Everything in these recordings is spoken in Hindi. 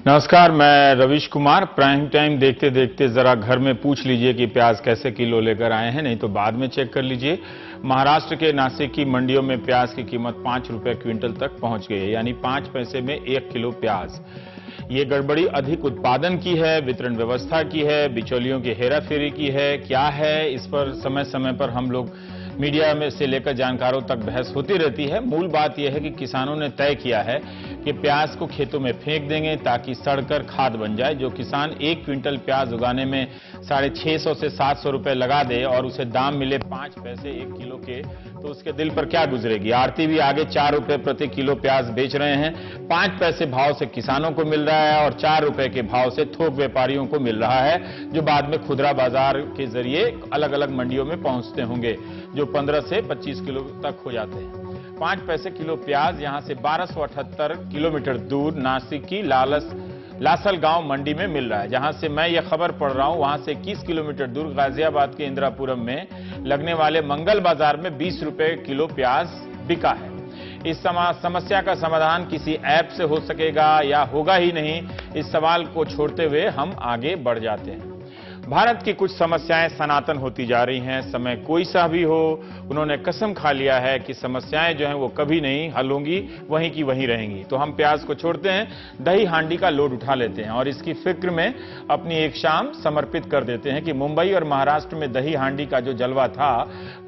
नमस्कार, मैं रविश कुमार। प्राइम टाइम देखते देखते जरा घर में पूछ लीजिए कि प्याज कैसे किलो लेकर आए हैं, नहीं तो बाद में चेक कर लीजिए। महाराष्ट्र के नासिक की मंडियों में प्याज की कीमत 5 रुपए क्विंटल तक पहुंच गई है, यानी 5 पैसे में 1 किलो प्याज। ये गड़बड़ी अधिक उत्पादन की है, वितरण व्यवस्था की है, बिचौलियों की हेराफेरी की है, क्या है, इस पर समय समय पर हम लोग मीडिया में से लेकर जानकारों तक बहस होती रहती है। मूल बात यह है कि किसानों ने तय किया है कि प्याज को खेतों में फेंक देंगे ताकि सड़कर खाद बन जाए। जो किसान 1 क्विंटल प्याज उगाने में 650 से 700 रुपए लगा दे और उसे दाम मिले 5 पैसे 1 किलो के, तो उसके दिल पर क्या गुजरेगी। आड़ती भी आगे 4 रुपए प्रति किलो प्याज बेच रहे हैं। 5 पैसे भाव से किसानों को मिल रहा है और 4 रुपए के भाव से थोक व्यापारियों को मिल रहा है, जो बाद में खुदरा बाजार के जरिए अलग अलग मंडियों में पहुंचते होंगे, जो 15 से 25 किलो तक हो जाते हैं। 5 पैसे किलो प्याज यहां से 1278 किलोमीटर दूर नासिक की लासलगांव मंडी में मिल रहा है। जहां से मैं ये खबर पढ़ रहा हूं, वहां से 21 किलोमीटर दूर गाजियाबाद के इंदिरापुरम में लगने वाले मंगल बाजार में 20 रुपए किलो प्याज बिका है। इस समस्या का समाधान किसी ऐप से हो सकेगा या होगा ही नहीं, इस सवाल को छोड़ते हुए हम आगे बढ़ जाते हैं। भारत की कुछ समस्याएं सनातन होती जा रही हैं, समय कोई सा भी हो। उन्होंने कसम खा लिया है कि समस्याएं जो हैं वो कभी नहीं हल होंगी, वहीं की वहीं रहेंगी। तो हम प्याज को छोड़ते हैं, दही हांडी का लोड उठा लेते हैं और इसकी फिक्र में अपनी एक शाम समर्पित कर देते हैं कि मुंबई और महाराष्ट्र में दही हांडी का जो जलवा था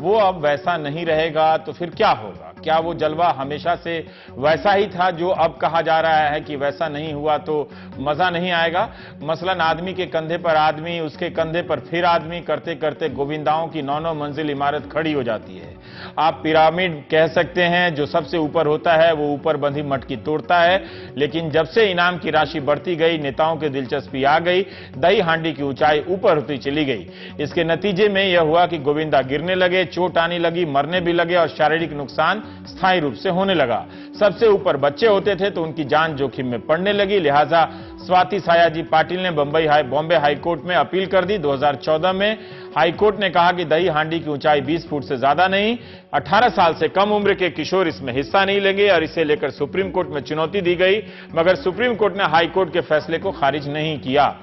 वो अब वैसा नहीं रहेगा। तो फिर क्या होगा? क्या वो जलवा हमेशा से वैसा ही था जो अब कहा जा रहा है कि वैसा नहीं हुआ तो मजा नहीं आएगा? मसलन आदमी के कंधे पर आदमी, उसके कंधे पर फिर आदमी, करते करते गोविंदाओं की 9-9 मंजिल इमारत खड़ी हो जाती है। आप पिरामिड कह सकते हैं, जो सबसे ऊपर होता है वो ऊपर बंधी मटकी तोड़ता है। लेकिन जब से इनाम की राशि बढ़ती गई, नेताओं की दिलचस्पी आ गई, दही हांडी की ऊंचाई ऊपर होती चली गई। इसके नतीजे में यह हुआ कि गोविंदा गिरने लगे, चोट आने लगी, मरने भी लगे और शारीरिक नुकसान स्थायी रूप से होने लगा। सबसे ऊपर बच्चे होते थे तो उनकी जान जोखिम में पड़ने लगी। लिहाजा स्वाति सायाजी पाटिल ने बॉम्बे हाईकोर्ट में अपील कर दी। 2014 में हाईकोर्ट ने कहा कि दही हांडी की ऊंचाई 20 फुट से ज्यादा नहीं, 18 साल से कम उम्र के किशोर इसमें हिस्सा नहीं लेंगे और इसे लेकर सुप्रीम कोर्ट में चुनौती दी गई, मगर सुप्रीम कोर्ट ने हाईकोर्ट के फैसले को खारिज नहीं किया।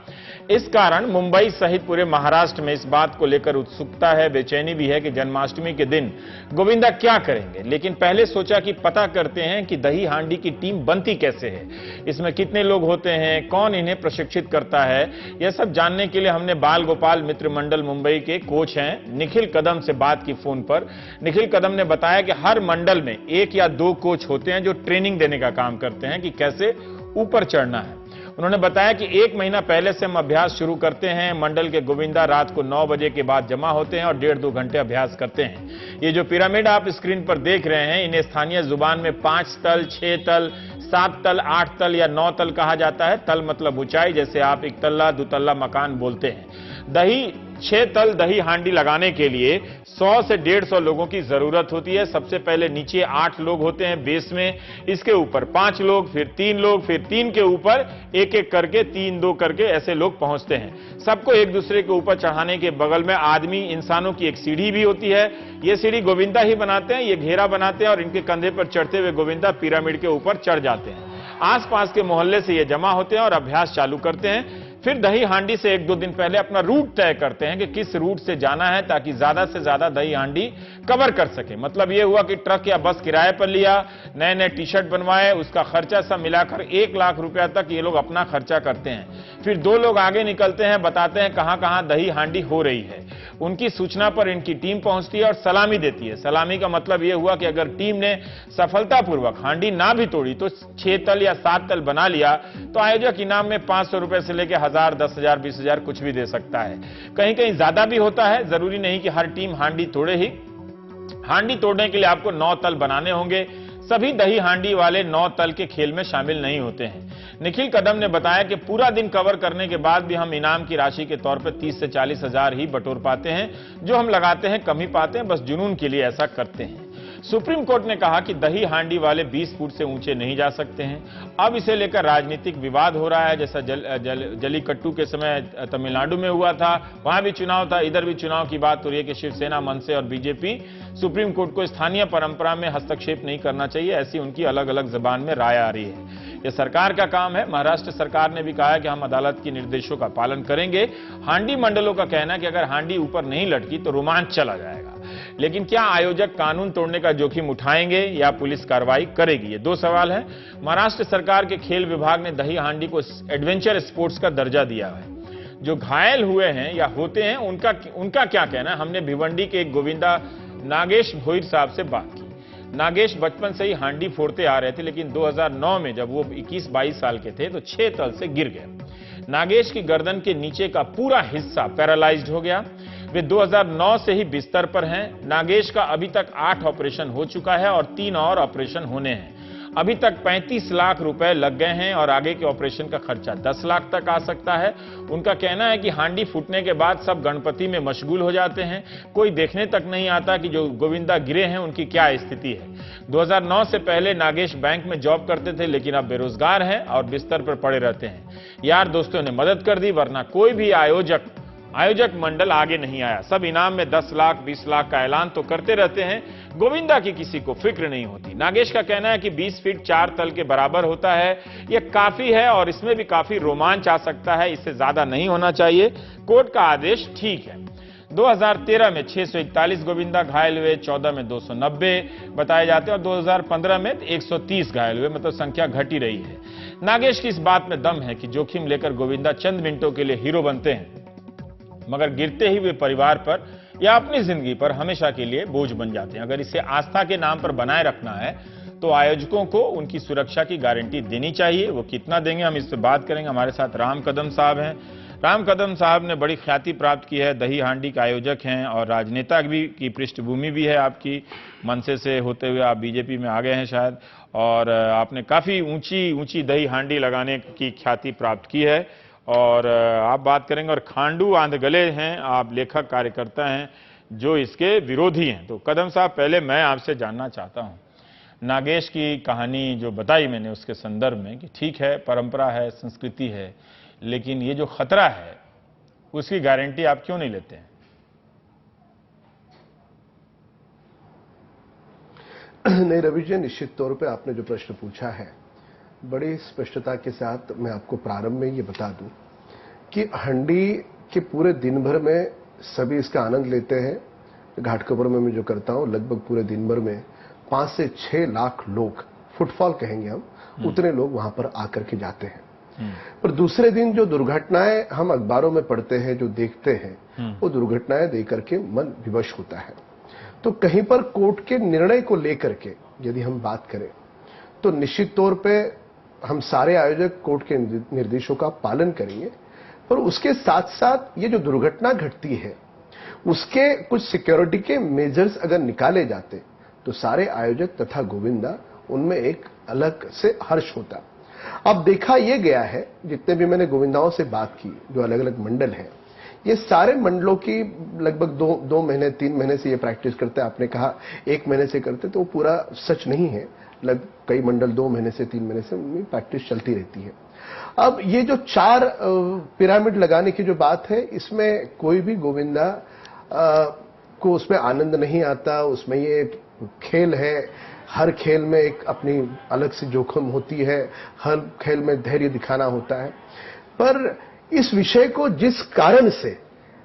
इस कारण मुंबई सहित पूरे महाराष्ट्र में इस बात को लेकर उत्सुकता है, बेचैनी भी है कि जन्माष्टमी के दिन गोविंदा क्या करेंगे। लेकिन पहले सोचा कि पता करते हैं कि दही हांडी की टीम बनती कैसे है, इसमें कितने लोग होते हैं, कौन इन्हें प्रशिक्षित करता है। यह सब जानने के लिए हमने बाल गोपाल मित्र मंडल मुंबई के कोच हैं निखिल कदम से बात की फोन पर। निखिल कदम ने बताया कि हर मंडल में 1 या 2 कोच होते हैं जो ट्रेनिंग देने का काम करते हैं कि कैसे ऊपर चढ़ना है। उन्होंने बताया कि 1 महीना पहले से हम अभ्यास शुरू करते हैं। मंडल के गोविंदा रात को 9 बजे के बाद जमा होते हैं और 1.5-2 घंटे अभ्यास करते हैं। ये जो पिरामिड आप स्क्रीन पर देख रहे हैं, इन्हें स्थानीय जुबान में 5 तल, 6 तल, 7 तल, 8 तल या 9 तल कहा जाता है। तल मतलब ऊंचाई, जैसे आप 1 तल्ला 2 तल्ला मकान बोलते हैं। 6 तल दही हांडी लगाने के लिए 100 से 150 लोगों की जरूरत होती है। सबसे पहले नीचे 8 लोग होते हैं बेस में, इसके ऊपर 5 लोग, फिर 3 लोग, फिर 3 के ऊपर 1-1 करके 3-2 करके ऐसे लोग पहुंचते हैं। सबको एक दूसरे के ऊपर चढ़ाने के बगल में आदमी इंसानों की एक सीढ़ी भी होती है। ये सीढ़ी गोविंदा ही बनाते हैं, ये घेरा बनाते हैं और इनके कंधे पर चढ़ते हुए गोविंदा पिरामिड के ऊपर चढ़ जाते हैं। आसपास के मोहल्ले से ये जमा होते हैं और अभ्यास चालू करते हैं। फिर दही हांडी से 1-2 दिन पहले अपना रूट तय करते हैं कि किस रूट से जाना है ताकि ज्यादा से ज्यादा दही हांडी कवर कर सके। मतलब यह हुआ कि ट्रक या बस किराए पर लिया, नए टी-शर्ट बनवाए, उसका खर्चा सब मिलाकर 1 लाख रुपया तक ये लोग अपना खर्चा करते हैं। फिर 2 लोग आगे निकलते हैं, बताते हैं कहां कहां दही हांडी हो रही है। उनकी सूचना पर इनकी टीम पहुंचती है और सलामी देती है। सलामी का मतलब यह हुआ कि अगर टीम ने सफलतापूर्वक हांडी ना भी तोड़ी तो 6 तल या 7 तल बना लिया तो आयोजक इनाम में 500 रुपए से लेकर 1000, 10,000, 20,000 कुछ भी दे सकता है। कहीं कहीं ज्यादा भी होता है, जरूरी नहीं कि हर टीम हांडी तोड़े ही। हांडी तोड़ने के लिए आपको 9 तल बनाने होंगे। सभी दही हांडी वाले 9 तल के खेल में शामिल नहीं होते हैं। निखिल कदम ने बताया कि पूरा दिन कवर करने के बाद भी हम इनाम की राशि के तौर पर 30 से 40 हजार ही बटोर पाते हैं। जो हम लगाते हैं कम ही पाते हैं, बस जुनून के लिए ऐसा करते हैं। सुप्रीम कोर्ट ने कहा कि दही हांडी वाले 20 फुट से ऊंचे नहीं जा सकते हैं। अब इसे लेकर राजनीतिक विवाद हो रहा है, जैसा जलीकट्टू के समय तमिलनाडु में हुआ था, वहां भी चुनाव था, इधर भी चुनाव की बात हो रही है कि शिवसेना, मनसे और बीजेपी सुप्रीम कोर्ट को स्थानीय परंपरा में हस्तक्षेप नहीं करना चाहिए, ऐसी उनकी अलग अलग जबान में राय आ रही है। ये सरकार का काम है। महाराष्ट्र सरकार ने भी कहा है कि हम अदालत के निर्देशों का पालन करेंगे। हांडी मंडलों का कहना है कि अगर हांडी ऊपर नहीं लटकी तो रोमांच चला जाएगा। लेकिन क्या आयोजक कानून तोड़ने का जोखिम उठाएंगे या पुलिस कार्रवाई करेगी, ये दो सवाल है। महाराष्ट्र सरकार के खेल विभाग ने दही हांडी को एडवेंचर स्पोर्ट्स का दर्जा दिया है। जो घायल हुए हैं या होते हैं उनका क्या कहना है, हमने भिवंडी के एक गोविंदा नागेश भोईर साहब से बात की। नागेश बचपन से ही हांडी फोड़ते आ रहे थे, लेकिन 2009 में जब वो 21-22 साल के थे तो 6 तल से गिर गए। नागेश की गर्दन के नीचे का पूरा हिस्सा पैरालाइज्ड हो गया। वे 2009 से ही बिस्तर पर हैं। नागेश का अभी तक 8 ऑपरेशन हो चुका है और 3 और ऑपरेशन होने हैं। अभी तक 35 लाख रुपए लग गए हैं और आगे के ऑपरेशन का खर्चा 10 लाख तक आ सकता है। उनका कहना है कि हांडी फूटने के बाद सब गणपति में मशगूल हो जाते हैं, कोई देखने तक नहीं आता कि जो गोविंदा गिरे हैं उनकी क्या स्थिति है। 2009 से पहले नागेश बैंक में जॉब करते थे, लेकिन अब बेरोजगार हैं और बिस्तर पर पड़े रहते हैं। यार दोस्तों ने मदद कर दी, वरना कोई भी आयोजक मंडल आगे नहीं आया। सब इनाम में 10 लाख 20 लाख का ऐलान तो करते रहते हैं, गोविंदा की किसी को फिक्र नहीं होती। नागेश का कहना है कि 20 फीट 4 तल के बराबर होता है, यह काफी है और इसमें भी काफी रोमांच आ सकता है, इससे ज्यादा नहीं होना चाहिए। कोर्ट का आदेश ठीक है। 2013 में 641 गोविंदा घायल हुए, 14 में 290 बताए जाते हैं और 2015 में 130 घायल हुए, मतलब संख्या घटी रही है। नागेश की इस बात में दम है कि जोखिम लेकर गोविंदा चंद मिनटों के लिए हीरो बनते हैं, मगर गिरते ही वे परिवार पर या अपनी जिंदगी पर हमेशा के लिए बोझ बन जाते हैं। अगर इसे आस्था के नाम पर बनाए रखना है तो आयोजकों को उनकी सुरक्षा की गारंटी देनी चाहिए। वो कितना देंगे, हम इससे बात करेंगे। हमारे साथ राम कदम साहब हैं। राम कदम साहब ने बड़ी ख्याति प्राप्त की है, दही हांडी के आयोजक हैं और राजनेता भी की पृष्ठभूमि भी है आपकी। मनसे से होते हुए आप बीजेपी में आ गए हैं शायद, और आपने काफी ऊंची दही हांडी लगाने की ख्याति प्राप्त की है। और आप बात करेंगे, और खांडू आंधगले हैं, आप लेखक कार्यकर्ता हैं जो इसके विरोधी हैं। तो कदम साहब, पहले मैं आपसे जानना चाहता हूं, नागेश की कहानी जो बताई मैंने उसके संदर्भ में कि ठीक है, परंपरा है, संस्कृति है, लेकिन ये जो खतरा है उसकी गारंटी आप क्यों नहीं लेते हैं? नहीं रवि जी, निश्चित तौर पे आपने जो प्रश्न पूछा है, बड़ी स्पष्टता के साथ मैं आपको प्रारंभ में ये बता दूं कि हांडी के पूरे दिन भर में सभी इसका आनंद लेते हैं। घाटकोपर में मैं जो करता हूं, लगभग पूरे दिन भर में 5 से 6 लाख लोग, फुटफॉल कहेंगे हम, उतने लोग वहां पर आकर के जाते हैं। पर दूसरे दिन जो दुर्घटनाएं हम अखबारों में पढ़ते हैं, जो देखते हैं, वो दुर्घटनाएं देख करके मन विवश होता है। तो कहीं पर कोर्ट के निर्णय को लेकर के यदि हम बात करें तो निश्चित तौर पे हम सारे आयोजक कोर्ट के निर्देशों का पालन करेंगे, पर उसके साथ साथ ये जो दुर्घटना घटती है उसके कुछ सिक्योरिटी के मेजर्स अगर निकाले जाते तो सारे आयोजक तथा गोविंदा उनमें एक अलग से हर्ष होता। अब देखा यह गया है, जितने भी मैंने गोविंदाओं से बात की, जो अलग अलग मंडल हैं, ये सारे मंडलों की लगभग 2 महीने 3 महीने से ये प्रैक्टिस करते हैं। आपने कहा 1 महीने से करते, तो वो पूरा सच नहीं है। लगभग कई मंडल 2 महीने से 3 महीने से उनमें प्रैक्टिस चलती रहती है। अब ये जो 4 पिरामिड लगाने की जो बात है, इसमें कोई भी गोविंदा को उसमें आनंद नहीं आता। उसमें ये खेल है, हर खेल में एक अपनी अलग से जोखिम होती है, हर खेल में धैर्य दिखाना होता है। पर इस विषय को जिस कारण से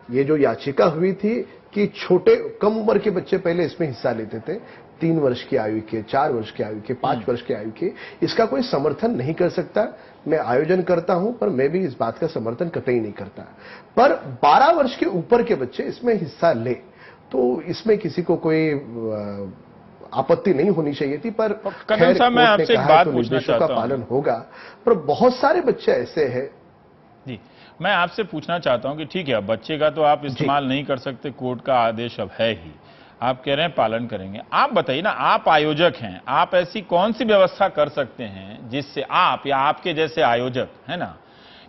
ये जो याचिका हुई थी कि छोटे कम उम्र के बच्चे पहले इसमें हिस्सा लेते थे, 3 वर्ष की आयु के, 4 वर्ष की आयु के, 5 वर्ष की आयु के, इसका कोई समर्थन नहीं कर सकता। मैं आयोजन करता हूं, पर मैं भी इस बात का समर्थन कतई नहीं करता। पर 12 वर्ष के ऊपर के बच्चे इसमें हिस्सा ले तो इसमें किसी को कोई आपत्ति नहीं होनी चाहिए थी। पर कदम साहब, मैं आपसे एक बात पूछना चाहता हूं, पालन होगा, पर बहुत सारे बच्चे ऐसे हैं जी। मैं आपसे पूछना चाहता हूं कि ठीक है, बच्चे का तो आप इस्तेमाल नहीं कर सकते, कोर्ट का आदेश अब है ही, आप कह रहे हैं पालन करेंगे। आप बताइए ना, आप आयोजक हैं, आप ऐसी कौन सी व्यवस्था कर सकते हैं जिससे आप या आपके जैसे आयोजक है ना,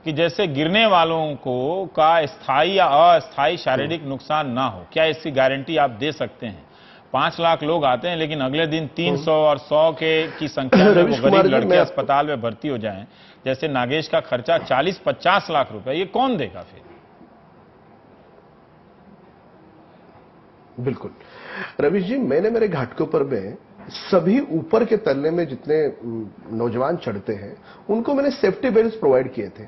कि जैसे गिरने वालों को का स्थायी या अस्थायी शारीरिक नुकसान ना हो? क्या इसकी गारंटी आप दे सकते हैं? 5 लाख लोग आते हैं, लेकिन अगले दिन 300 और 100 की संख्या में वो गरीब लड़के अस्पताल में भर्ती हो जाएं, जैसे नागेश का खर्चा 40-50 लाख रुपए, ये कौन देगा फिर? बिल्कुल रवीश जी, मैंने मेरे घाटकोपर में सभी ऊपर के तल्ले में जितने नौजवान चढ़ते हैं उनको मैंने सेफ्टी बेल्ट प्रोवाइड किए थे।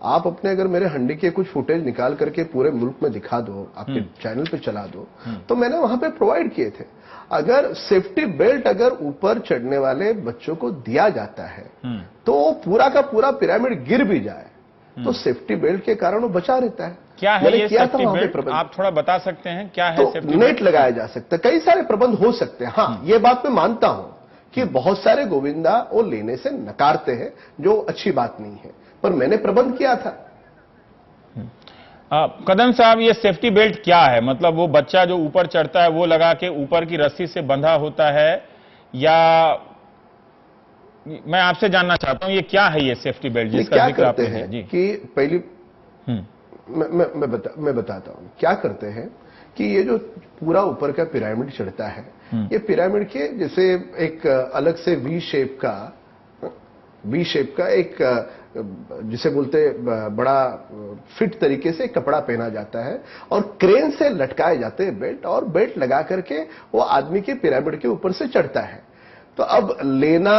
आप अपने अगर मेरे हंडी के कुछ फुटेज निकाल करके पूरे मुल्क में दिखा दो, आपके चैनल पे चला दो, तो मैंने वहां पे प्रोवाइड किए थे। अगर सेफ्टी बेल्ट अगर ऊपर चढ़ने वाले बच्चों को दिया जाता है तो पूरा का पूरा पिरामिड गिर भी जाए तो सेफ्टी बेल्ट के कारण वो बचा रहता है। क्या है ये सेफ्टी बेल्ट, आप थोड़ा बता सकते हैं क्या है? तो नेट लगाया जा सकता है, कई सारे प्रबंध हो सकते हैं। हाँ, ये बात मैं मानता हूं कि बहुत सारे गोविंदा वो लेने से नकारते हैं, जो अच्छी बात नहीं है, पर मैंने प्रबंध किया था। कदम साहब, ये सेफ्टी बेल्ट क्या है? मतलब वो बच्चा जो ऊपर चढ़ता है वो लगा के ऊपर की रस्सी से बंधा होता है, या मैं आपसे जानना चाहता हूं ये क्या है ये सेफ्टी बेल्ट जिसका जिक्र आपने किया? जी, कि पहली मैं बताता हूं क्या करते हैं कि ये जो पूरा ऊपर का पिरामिड चढ़ता है, ये पिरामिड के जैसे एक अलग से वी शेप का एक जिसे बोलते बड़ा फिट तरीके से कपड़ा पहना जाता है और क्रेन से लटकाए जाते हैं बेल्ट, और बेल्ट लगा करके वो आदमी के पिरामिड के ऊपर से चढ़ता है। तो अब लेना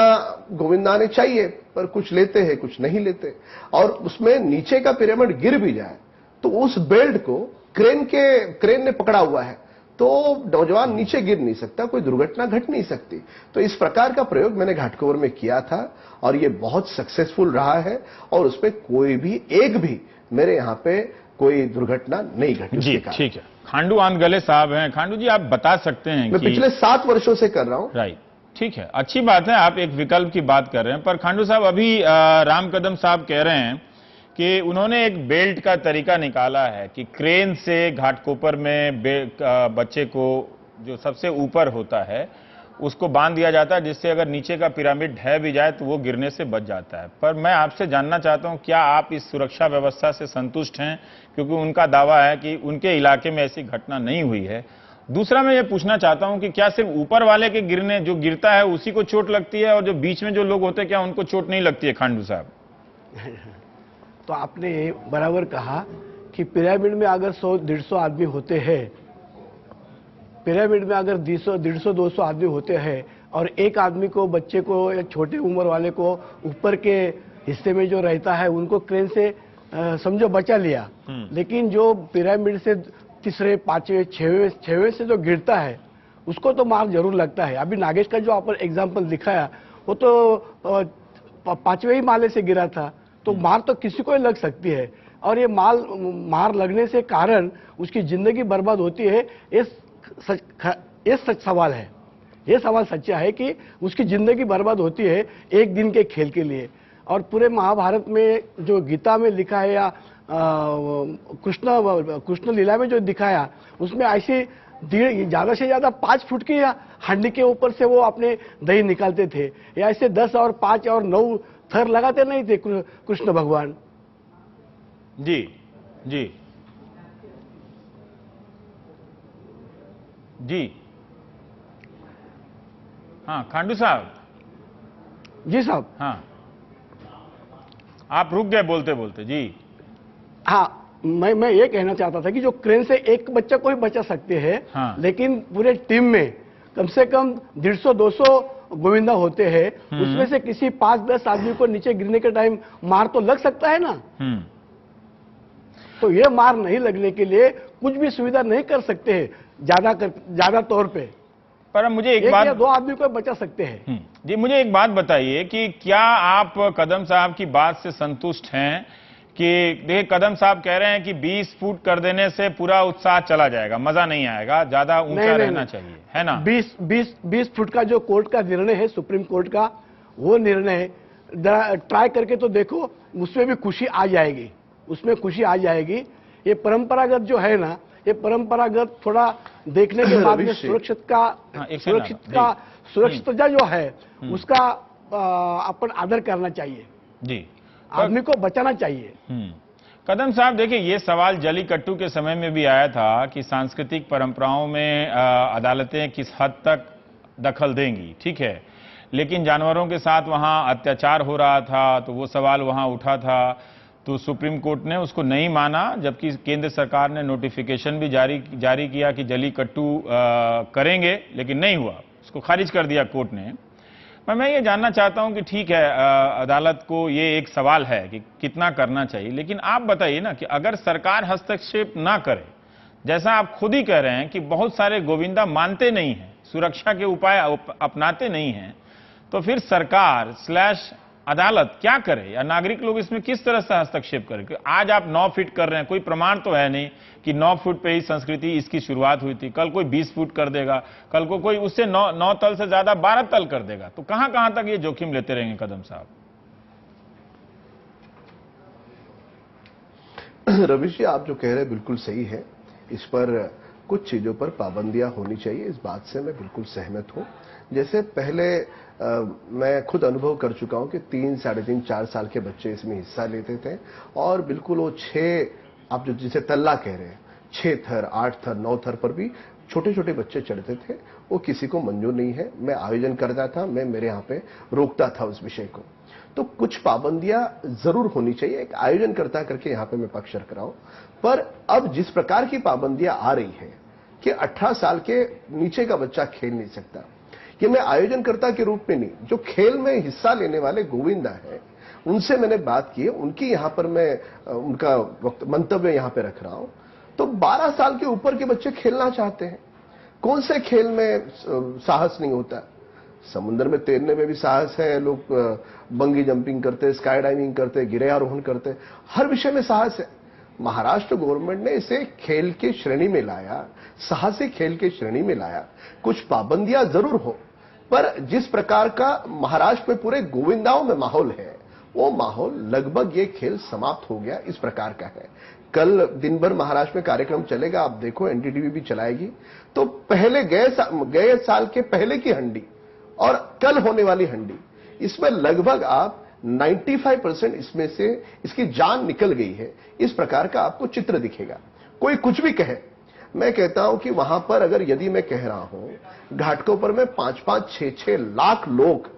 गोविंदा ने चाहिए, पर कुछ लेते हैं कुछ नहीं लेते, और उसमें नीचे का पिरामिड गिर भी जाए तो उस बेल्ट को क्रेन ने पकड़ा हुआ है तो नौजवान नीचे गिर नहीं सकता, कोई दुर्घटना घट नहीं सकती। तो इस प्रकार का प्रयोग मैंने घाटकोपर में किया था और ये बहुत सक्सेसफुल रहा है, और उसमें कोई भी एक भी मेरे यहां पे कोई दुर्घटना नहीं घटी। जी ठीक है। खांडू आनगले साहब हैं। खांडू जी, आप बता सकते हैं मैं पिछले 7 वर्षों से कर रहा हूं। राइट, ठीक है, अच्छी बात है, आप एक विकल्प की बात कर रहे हैं। पर खांडू साहब, अभी राम कदम साहब कह रहे हैं कि उन्होंने एक बेल्ट का तरीका निकाला है कि क्रेन से घाटकोपर में बच्चे को जो सबसे ऊपर होता है उसको बांध दिया जाता है, जिससे अगर नीचे का पिरामिड ढह भी जाए तो वो गिरने से बच जाता है। पर मैं आपसे जानना चाहता हूं, क्या आप इस सुरक्षा व्यवस्था से संतुष्ट हैं? क्योंकि उनका दावा है कि उनके इलाके में ऐसी घटना नहीं हुई है। दूसरा, मैं ये पूछना चाहता हूं कि क्या सिर्फ ऊपर वाले के गिरने, जो गिरता है उसी को चोट लगती है, और जो बीच में जो लोग होते हैं क्या उनको चोट नहीं लगती है? खांडू साहब, तो आपने बराबर कहा कि पिरामिड में अगर 100-150 आदमी होते हैं, पिरामिड में अगर 150-200 आदमी होते हैं और एक आदमी को, बच्चे को या छोटे उम्र वाले को ऊपर के हिस्से में जो रहता है उनको क्रेन से समझो बचा लिया, लेकिन जो पिरामिड से तीसरे, पांचवें, छवें से जो गिरता है उसको तो मार जरूर लगता है। अभी नागेश का जो आपने एग्जाम्पल दिखाया वो तो 5वें ही माले से गिरा था, तो मार तो किसी को ही लग सकती है, और ये मार लगने से कारण उसकी जिंदगी बर्बाद होती है। ये सच सवाल है, ये सवाल सच्चा है कि उसकी जिंदगी बर्बाद होती है एक दिन के खेल के लिए। और पूरे महाभारत में जो गीता में लिखा है या कृष्ण लीला में जो दिखाया, उसमें ऐसी ज्यादा से ज्यादा 5 फुट की हंडी के ऊपर से वो अपने दही निकालते थे, या ऐसे 10 और 5 और 9 थर लगाते नहीं थे कृष्ण भगवान। जी जी जी, हाँ खांडू साहब। जी साहब। हाँ, आप रुक गए बोलते बोलते। जी हाँ, मैं ये कहना चाहता था कि जो क्रेन से एक बच्चा को ही बचा सकते हैं, हाँ, लेकिन पूरे टीम में कम से कम 150-200 गोविंदा होते हैं, उसमें से किसी 5-10 आदमी को नीचे गिरने के टाइम मार तो लग सकता है ना। तो ये मार नहीं लगने के लिए कुछ भी सुविधा नहीं कर सकते हैं ज्यादा तौर पे, पर मुझे एक बात, 2 आदमी को बचा सकते हैं। जी, मुझे एक बात बताइए कि क्या आप कदम साहब की बात से संतुष्ट हैं कि देखिए कदम साहब कह रहे हैं कि 20 फुट कर देने से पूरा उत्साह चला जाएगा, मजा नहीं आएगा, ज्यादा ऊंचा रहना चाहिए, है ना? 20 फुट का जो कोर्ट का निर्णय है, सुप्रीम कोर्ट का, वो निर्णय ट्राई करके तो देखो, उसमें भी खुशी आ जाएगी, उसमें खुशी आ जाएगी। ये परंपरागत जो है ना, ये परंपरागत थोड़ा देखने के बाद में सुरक्षितता जो है उसका अपन आदर करना चाहिए जी, आदमी को बचाना चाहिए। कदम साहब, देखिए ये सवाल जलीकट्टू के समय में भी आया था कि सांस्कृतिक परंपराओं में अदालतें किस हद तक दखल देंगी, ठीक है, लेकिन जानवरों के साथ वहां अत्याचार हो रहा था तो वो सवाल वहां उठा था, तो सुप्रीम कोर्ट ने उसको नहीं माना, जबकि केंद्र सरकार ने नोटिफिकेशन भी जारी किया कि जलीकट्टू करेंगे, लेकिन नहीं हुआ। उसको खारिज कर दिया कोर्ट ने। मैं ये जानना चाहता हूं कि ठीक है, अदालत को ये एक सवाल है कि कितना करना चाहिए, लेकिन आप बताइए ना कि अगर सरकार हस्तक्षेप ना करे, जैसा आप खुद ही कह रहे हैं कि बहुत सारे गोविंदा मानते नहीं हैं, सुरक्षा के उपाय अपनाते नहीं हैं, तो फिर सरकार स्लैश अदालत क्या करे या नागरिक लोग इसमें किस तरह से हस्तक्षेप करें? आज आप 9 फीट कर रहे हैं, कोई प्रमाण तो है नहीं कि 9 फुट पे ही संस्कृति इसकी शुरुआत हुई थी, कल कोई 20 फुट कर देगा, कल को कोई उससे 9 तल से ज्यादा 12 तल कर देगा, तो कहां कहां तक ये जोखिम लेते रहेंगे कदम साहब? रविश जी, आप जो कह रहे हैं बिल्कुल सही है। इस पर कुछ चीजों पर पाबंदियां होनी चाहिए, इस बात से मैं बिल्कुल सहमत हूं। जैसे पहले मैं खुद अनुभव कर चुका हूं कि 3, 3.5, 4 साल के बच्चे इसमें हिस्सा लेते थे और बिल्कुल वो 6, आप जो जिसे तल्ला कह रहे हैं, 6 थर, 8 थर, 9 थर पर भी छोटे छोटे बच्चे चढ़ते थे। वो किसी को मंजूर नहीं है। मैं आयोजन करता था, मैं मेरे यहाँ पे रोकता था उस विषय को। तो कुछ पाबंदियां जरूर होनी चाहिए, एक आयोजनकर्ता करके यहां पे मैं पक्ष रख रहा हूं। पर अब जिस प्रकार की पाबंदियां आ रही है कि 18 साल के नीचे का बच्चा खेल नहीं सकता, ये मैं आयोजनकर्ता के रूप में नहीं, जो खेल में हिस्सा लेने वाले गोविंदा है उनसे मैंने बात की है, उनकी यहां पर मैं उनका मंतव्य यहां पे रख रहा हूं। तो 12 साल के ऊपर के बच्चे खेलना चाहते हैं। कौन से खेल में साहस नहीं होता? समुद्र में तैरने में भी साहस है, लोग बंगी जंपिंग करते, स्काई डाइविंग करते, गिरियारोहण करते, हर विषय में साहस है। महाराष्ट्र गवर्नमेंट ने इसे खेल की श्रेणी में लाया, साहसिक खेल की श्रेणी में लाया। कुछ पाबंदियां जरूर हो, पर जिस प्रकार का महाराष्ट्र में पूरे गोविंदाओं में माहौल है, वो माहौल लगभग ये खेल समाप्त हो गया, इस प्रकार का है। कल दिन भर महाराष्ट्र में कार्यक्रम चलेगा, आप देखो, एनडीटीवी भी चलाएगी। तो पहले गए साल के पहले की हंडी और कल होने वाली हंडी, इसमें लगभग आप 95% इसमें से इसकी जान निकल गई है, इस प्रकार का आपको चित्र दिखेगा। कोई कुछ भी कहे, मैं कहता हूं कि वहां पर अगर यदि मैं कह रहा हूं घाटकों पर में 5-5, 6-6 लाख लोग,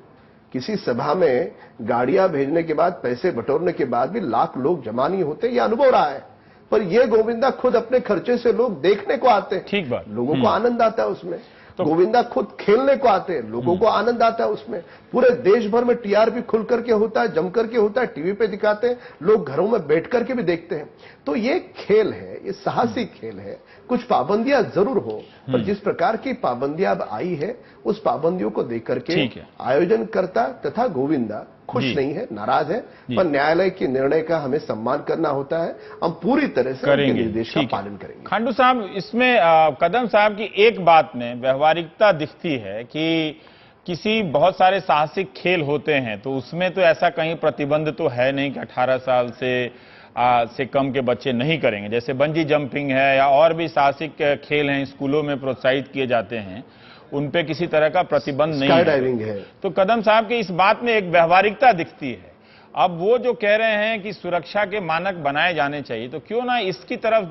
किसी सभा में गाड़ियां भेजने के बाद, पैसे बटोरने के बाद भी लाख लोग जमा नहीं होते, यह अनुभव रहा है। पर ये गोविंदा खुद अपने खर्चे से लोग देखने को आते हैं, ठीक बात, लोगों को आनंद आता है उसमें। तो गोविंदा खुद खेलने को आते हैं, लोगों को आनंद आता है उसमें। पूरे देश भर में टीआरपी खुल करके होता है, जम करके होता है, टीवी पे दिखाते हैं, लोग घरों में बैठ करके भी देखते हैं। तो ये खेल है, ये साहसिक खेल है। कुछ पाबंदियां जरूर हो, पर जिस प्रकार की पाबंदियां अब आई है, उस पाबंदियों को देख करके आयोजनकर्ता तथा गोविंदा खुश नहीं है, नाराज है। पर न्यायालय के निर्णय का हमें सम्मान करना होता है। हम पूरी तरह से उनके निर्देश का पालन करेंगे। खांडू साहब, इसमें कदम साहब की एक बात में व्यवहारिकता दिखती है कि किसी बहुत सारे साहसिक खेल होते हैं तो उसमें तो ऐसा कहीं प्रतिबंध तो है नहीं कि 18 साल से कम के बच्चे नहीं करेंगे। जैसे बंजी जंपिंग है या और भी साहसिक खेल हैं, स्कूलों में प्रोत्साहित किए जाते हैं, उन पे किसी तरह का प्रतिबंध नहीं है। स्काई डाइविंग है। तो कदम साहब की इस बात में एक व्यवहारिकता दिखती है। अब वो जो कह रहे हैं कि सुरक्षा के मानक बनाए जाने चाहिए, तो क्यों ना इसकी तरफ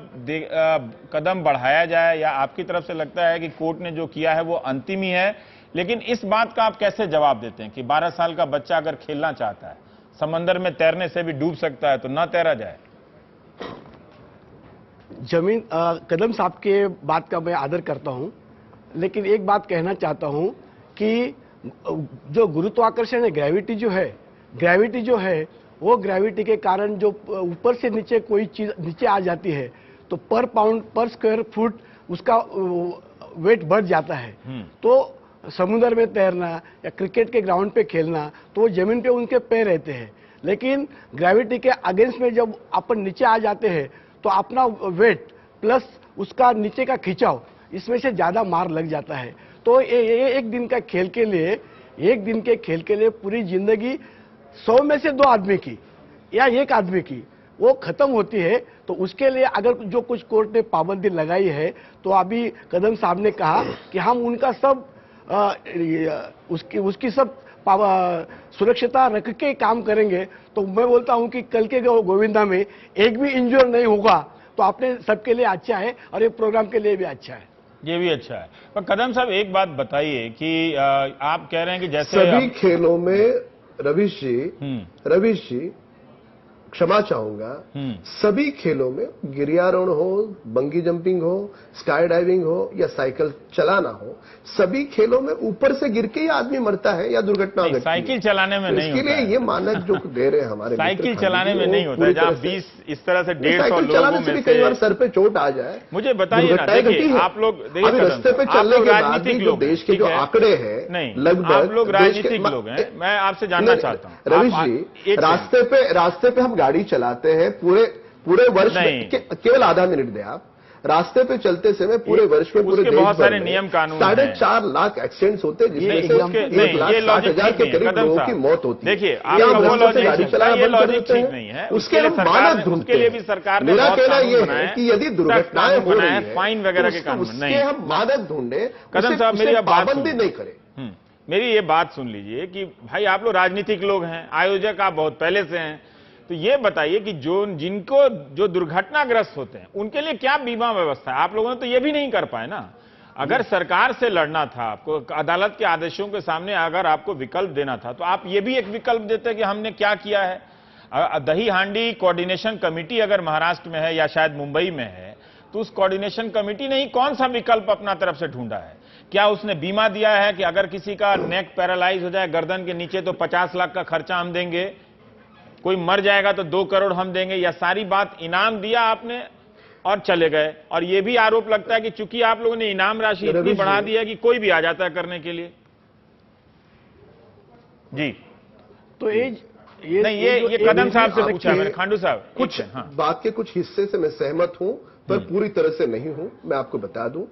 कदम बढ़ाया जाए? या आपकी तरफ से लगता है कि कोर्ट ने जो किया है वो अंतिम ही है? लेकिन इस बात का आप कैसे जवाब देते हैं कि 12 साल का बच्चा अगर खेलना चाहता है, समंदर में तैरने से भी डूब सकता है, तो ना तैरा जाए? कदम साहब के बात का मैं आदर करता हूं, लेकिन एक बात कहना चाहता हूं कि जो गुरुत्वाकर्षण है, ग्रेविटी जो है वो ग्रेविटी के कारण जो ऊपर से नीचे कोई चीज नीचे आ जाती है तो पर पाउंड पर स्क्वायर फुट उसका वेट बढ़ जाता है। तो समुद्र में तैरना या क्रिकेट के ग्राउंड पे खेलना तो वो जमीन पे उनके पैर रहते हैं, लेकिन ग्रेविटी के अगेंस्ट में जब अपन नीचे आ जाते हैं तो अपना वेट प्लस उसका नीचे का खिंचाव, इसमें से ज्यादा मार लग जाता है। तो एक दिन के खेल के लिए पूरी जिंदगी 100 में से 2 आदमी की या 1 आदमी की वो खत्म होती है। तो उसके लिए अगर जो कुछ कोर्ट ने पाबंदी लगाई है, तो अभी कदम साहब ने कहा कि हम उनका सब उसकी सब सुरक्षिता रख के काम करेंगे। तो मैं बोलता हूं कि कल के गोविंदा में एक भी इंजर नहीं होगा तो अपने सबके लिए अच्छा है और ये प्रोग्राम के लिए भी अच्छा है। ये भी अच्छा है। पर कदम साहब, एक बात बताइए कि आप कह रहे हैं कि जैसे सभी खेलों में रवीश जी क्षमा चाहूंगा, सभी खेलों में गिरियारोहण हो, बंगी जंपिंग हो, स्काई डाइविंग हो या साइकिल चलाना हो, सभी खेलों में ऊपर से गिर के ही आदमी मरता है या दुर्घटना होती है। साइकिल चलाने में नहीं इसके होता लिए है। ये मानक जो दे रहे हैं हमारे साइकिल चलाने में नहीं होता है, जहाँ 20 इस तरह से 150 साइकिल लोगों चलाने से भी में कई बार से सर पे चोट आ जाए, मुझे बताइए ना, दुर्घटनाएं घटी देखिए है। आप लोग देखिए अभी कदम रास्ते पे साहब, चलने आप लोग के बाद भी राजनीतिक जो लोग देश के ठीक जो है? आंकड़े हैं, नहीं, लगभग आप लोग देश के- राजनीतिक लोग हैं, मैं आपसे जानना चाहता हूँ रवीश आप- जी, एक रास्ते पे हम गाड़ी चलाते हैं पूरे वर्ष में, नहीं। केवल आधा मिनट दें आप। रास्ते पे चलते समय पूरे वर्ष में पूरे उसके देश बहुत भर सारे में नियम कानून 4.5 लाख एक्सीडेंट्स होते हैं, जिसमें से उसके- 1,60,000 के करीब कदम लोगों साहब, की मौत होती है। देखिए, ये आपका हम वो रास्ते से लॉजिक गाड़ी ठीक चलाना है, ये बंद कर लॉजिक देते ठीक हैं। नहीं है। उसके उसके लिए हम सरकार मानक ने- ढूंढते उसके लिए हैं। भी सरकार ने मेरा बहुत कहना कानून यह बनाए है हैं, कि यदि सख्त दुर्घटनाएं कानून हो बनाए रही हैं, है, फाइन वगैरह के तो कानून उसके नहीं। हम मानक ढूंढे, कदम साहब, मेरी अब बात पाबंदी सुनिए। नहीं करें। मेरी ये बात सुन लीजिए कि भाई आप लोग राजनीतिक लोग हैं, आयोजक आप बहुत पहले से हैं, तो ये बताइए कि जो दुर्घटनाग्रस्त होते हैं उनके लिए क्या बीमा व्यवस्था है? आप लोगों ने तो ये भी नहीं कर पाए ना। अगर सरकार से लड़ना था, आपको अदालत के आदेशों के सामने अगर आपको विकल्प देना था, तो आप ये भी एक विकल्प देते कि हमने क्या किया है। दही हांडी कोऑर्डिनेशन कमेटी अगर महाराष्ट्र में है या शायद मुंबई में है, तो उस कोऑर्डिनेशन कमेटी ने ही कौन सा विकल्प अपना तरफ से ढूंढा है? क्या उसने बीमा दिया है कि अगर किसी का नेक पैरालाइज हो जाए गर्दन के नीचे तो 50 लाख का खर्चा हम देंगे, कोई मर जाएगा तो 2 करोड़ हम देंगे? या सारी बात इनाम दिया आपने और चले गए? और यह भी आरोप लगता है कि चूंकि आप लोगों ने इनाम राशि इतनी बढ़ा दी है कि कोई भी आ जाता है करने के लिए। जी, तो ये नहीं, ये कदम साहब से पूछा मैंने, खांडू साहब कुछ बात के कुछ हिस्से से मैं सहमत हूं, पर पूरी तरह से नहीं हूं। मैं आपको बता दूं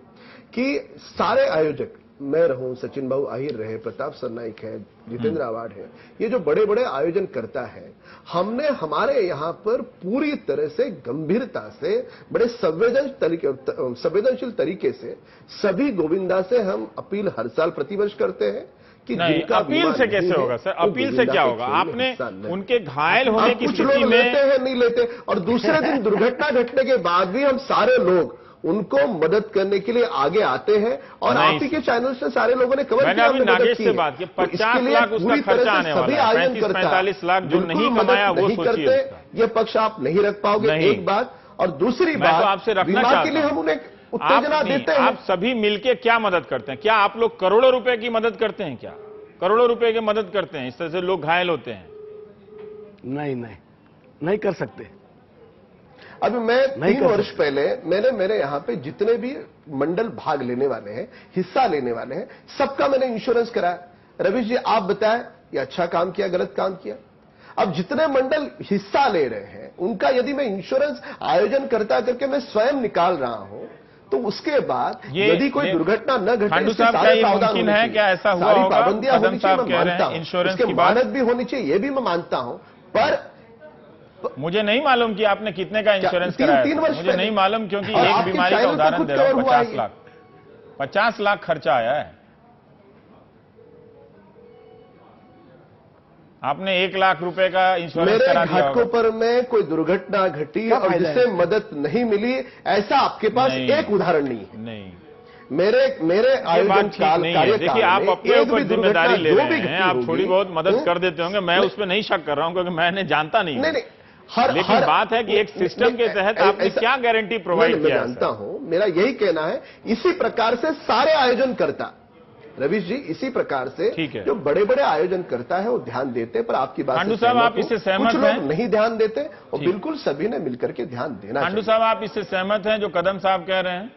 कि सारे आयोजक, मैं रहूं, सचिन बाबू आहिर रहे, प्रताप सरनाइक है, जितेंद्र आवाड है, ये जो बड़े बड़े आयोजन करता है, हमने हमारे यहां पर पूरी तरह से गंभीरता से बड़े संवेदनशील तरीके से सभी गोविंदा से हम अपील हर साल प्रतिवर्ष करते हैं कि नहीं, अपील से कैसे होगा सर? अपील से क्या होगा? आपने उनके घायल होने की कुछ स्थिति लोग में लेते हैं, नहीं लेते, और दूसरे दिन दुर्घटना घटने के बाद भी हम सारे लोग उनको मदद करने के लिए आगे आते हैं। और आप ही के चैनल से सारे लोगों ने कवर मैंने किया, अभी नागेश से बात की, 50 लाख उसका खर्चा आने वाला है, 35-45 लाख जो नहीं कमाया वो सोचिए। ये पक्ष आप नहीं रख पाओगे, एक बात। और दूसरी मैं तो बात, आपसे रखना बीमा चाहता के लिए हूं। हम उन्हें उत्तेजना देते हैं। आप सभी मिलके क्या मदद करते हैं? क्या आप लोग करोड़ों रुपए की मदद करते हैं? क्या करोड़ों रुपए की मदद करते हैं? इस तरह से लोग घायल होते हैं। नहीं कर सकते। अभी मैं 3 वर्ष पहले मैंने मेरे यहां पे जितने भी मंडल भाग लेने वाले हैं, हिस्सा लेने वाले हैं, सबका मैंने इंश्योरेंस कराया। रवीश जी, आप बताएं ये अच्छा काम किया, गलत काम किया? अब जितने मंडल हिस्सा ले रहे हैं उनका यदि मैं इंश्योरेंस आयोजन करता करके मैं स्वयं निकाल रहा हूं, तो उसके बाद यदि कोई दुर्घटना न घटे, खांडू साहब, क्या ये मुमकिन है? क्या ऐसा हुआ सारी होगा? पाबंदियां होनी चाहिए, मैं मानता हूं। इंश्योरेंस उसके की बात मानक भी होनी चाहिए, ये भी मैं मानता हूं। पर मुझे नहीं मालूम कि आपने कितने का इंश्योरेंस कराया। 3 वर्ष मुझे नहीं मालूम, क्योंकि और एक आपके बीमारी का चैनल पे उदाहरण खुद दे रहा हूं। कवर हुआ 50 लाख खर्चा आया है। आपने 1 लाख रुपए का इंश्योरेंस मेरे करा दिया घाटों होगा। पर में कोई दुर्घटना घटी और जिससे मदद नहीं मिली, ऐसा आपके पास एक उदाहरण नहीं है। नहीं, मेरे आयोजन काल कार्यकाल देखिए, आप अपने ऊपर जिम्मेदारी ले रहे हैं, आप थोड़ी बहुत मदद कर देते होंगे, मैं उस पर नहीं शक कर रहा हूं, क्योंकि मैंने जानता नहीं। लेकिन बात है कि एक सिस्टम के तहत आपने क्या गारंटी प्रोवाइड किया? मैं जानता हूं, मेरा यही कहना है, इसी प्रकार से सारे आयोजन करता, रवीश जी, इसी प्रकार से जो बड़े बड़े आयोजन करता है वो ध्यान देते, पर आपकी बात खांडू साहब, आप इससे सहमत हैं? कुछ लोग नहीं ध्यान देते, और बिल्कुल सभी ने मिलकर के ध्यान देना। खांडू साहब, आप इससे सहमत हैं जो कदम साहब कह रहे हैं?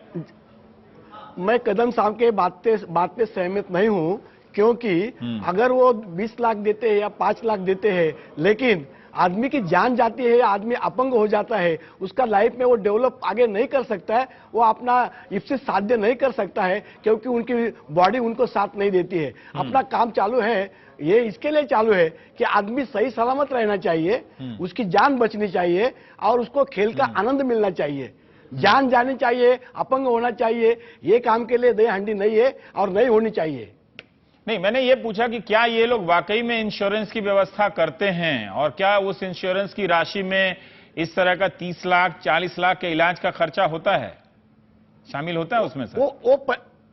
मैं कदम साहब के बात पे सहमत नहीं हूं, क्योंकि अगर वो 20 लाख देते हैं या 5 लाख देते हैं, लेकिन आदमी की जान जाती है, आदमी अपंग हो जाता है, उसका लाइफ में वो डेवलप आगे नहीं कर सकता है, वो अपना इप्सित साध्य नहीं कर सकता है, क्योंकि उनकी बॉडी उनको साथ नहीं देती है। अपना काम चालू है, ये इसके लिए चालू है कि आदमी सही सलामत रहना चाहिए, उसकी जान बचनी चाहिए और उसको खेल का आनंद मिलना चाहिए, जान जानी चाहिए, अपंग होना चाहिए। ये काम के लिए दही हांडी नहीं है और नहीं होनी चाहिए। नहीं, मैंने ये पूछा कि क्या ये लोग वाकई में इंश्योरेंस की व्यवस्था करते हैं, और क्या उस इंश्योरेंस की राशि में इस तरह का 30 लाख 40 लाख के इलाज का खर्चा होता है, शामिल होता है उसमें सर?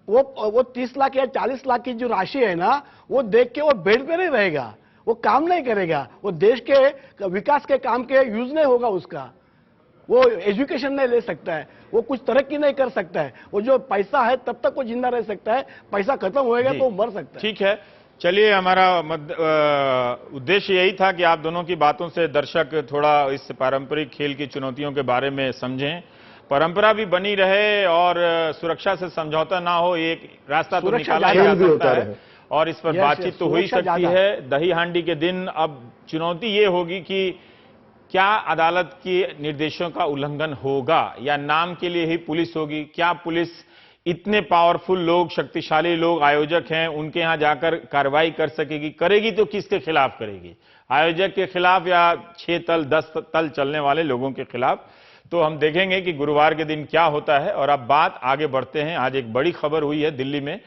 वो 30 लाख या 40 लाख की जो राशि है ना, वो देख के वो बेड पे नहीं रहेगा, वो काम नहीं करेगा, वो देश के विकास के काम के यूज नहीं होगा उसका, वो एजुकेशन नहीं ले सकता है, वो कुछ तरक्की नहीं कर सकता है, वो जो पैसा है तब तक वो जिंदा रह सकता है, पैसा खत्म होएगा तो वो मर सकता है। ठीक है, चलिए, हमारा उद्देश्य यही था कि आप दोनों की बातों से दर्शक थोड़ा इस पारंपरिक खेल की चुनौतियों के बारे में समझें, परंपरा भी बनी रहे और सुरक्षा से समझौता ना हो, एक रास्ता तो निकाला जा सकता है और इस पर बातचीत तो हो ही सकती है। दही हांडी के दिन अब चुनौती ये होगी कि क्या अदालत के निर्देशों का उल्लंघन होगा या नाम के लिए ही पुलिस होगी? क्या पुलिस इतने पावरफुल लोग, शक्तिशाली लोग, आयोजक हैं, उनके यहां जाकर कार्रवाई कर सकेगी? करेगी तो किसके खिलाफ करेगी? आयोजक के खिलाफ या 6 तल 10 तल चलने वाले लोगों के खिलाफ? तो हम देखेंगे कि गुरुवार के दिन क्या होता है। और अब बात आगे बढ़ते हैं। आज एक बड़ी खबर हुई है दिल्ली में,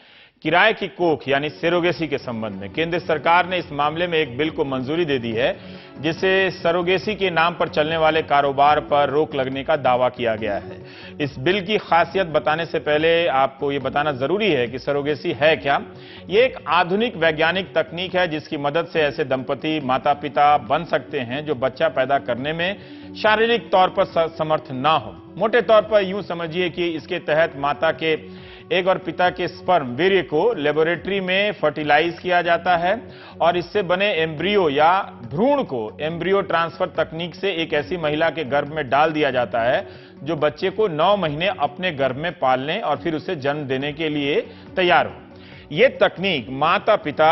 किराए की कोख यानी सरोगेसी के संबंध में। केंद्र सरकार ने इस मामले में एक बिल को मंजूरी दे दी है, जिसे सरोगेसी के नाम पर चलने वाले कारोबार पर रोक लगने का दावा किया गया है। इस बिल की खासियत बताने से पहले आपको यह बताना जरूरी है कि सरोगेसी है क्या। यह एक आधुनिक वैज्ञानिक तकनीक है जिसकी मदद से ऐसे दंपति माता पिता बन सकते हैं जो बच्चा पैदा करने में शारीरिक तौर पर समर्थ ना हो। मोटे तौर पर यूं समझिए कि इसके तहत माता के एक और पिता के स्पर्म वीर्य को लेबोरेटरी में फर्टिलाइज किया जाता है और इससे बने एम्ब्रियो या भ्रूण को एम्ब्रियो ट्रांसफर तकनीक से एक ऐसी महिला के गर्भ में डाल दिया जाता है जो बच्चे को 9 महीने अपने गर्भ में पालने और फिर उसे जन्म देने के लिए तैयार हो। यह तकनीक माता पिता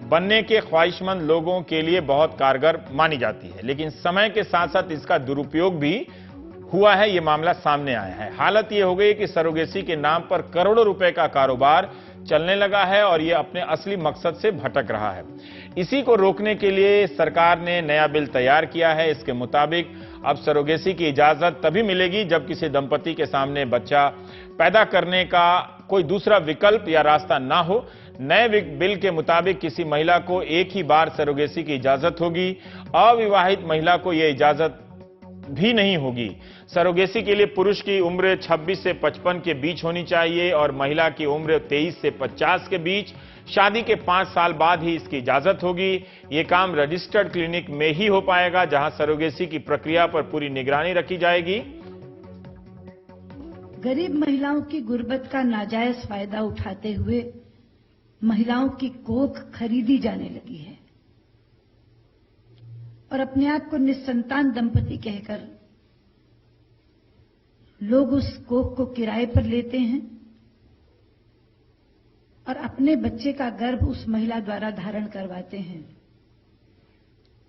बनने के ख्वाहिशमंद लोगों के लिए बहुत कारगर मानी जाती है, लेकिन समय के साथ साथ इसका दुरुपयोग भी हुआ है। यह मामला सामने आया है। हालत यह हो गई कि सरोगेसी के नाम पर करोड़ों रुपए का कारोबार चलने लगा है और यह अपने असली मकसद से भटक रहा है। इसी को रोकने के लिए सरकार ने नया बिल तैयार किया है। इसके मुताबिक अब सरोगेसी की इजाजत तभी मिलेगी जब किसी दंपति के सामने बच्चा पैदा करने का कोई दूसरा विकल्प या रास्ता ना हो। नए बिल के मुताबिक किसी महिला को एक ही बार सरोगेसी की इजाजत होगी, अविवाहित महिला को यह इजाजत भी नहीं होगी। सरोगेसी के लिए पुरुष की उम्र 26 से 55 के बीच होनी चाहिए और महिला की उम्र 23 से 50 के बीच। शादी के 5 साल बाद ही इसकी इजाजत होगी। यह काम रजिस्टर्ड क्लिनिक में ही हो पाएगा, जहां सरोगेसी की प्रक्रिया पर पूरी निगरानी रखी जाएगी। गरीब महिलाओं की गुर्बत का नाजायज फायदा उठाते हुए महिलाओं की कोख खरीदी जाने लगी है और अपने आप को निस्संतान दंपति कहकर लोग उस कोख को किराए पर लेते हैं और अपने बच्चे का गर्भ उस महिला द्वारा धारण करवाते हैं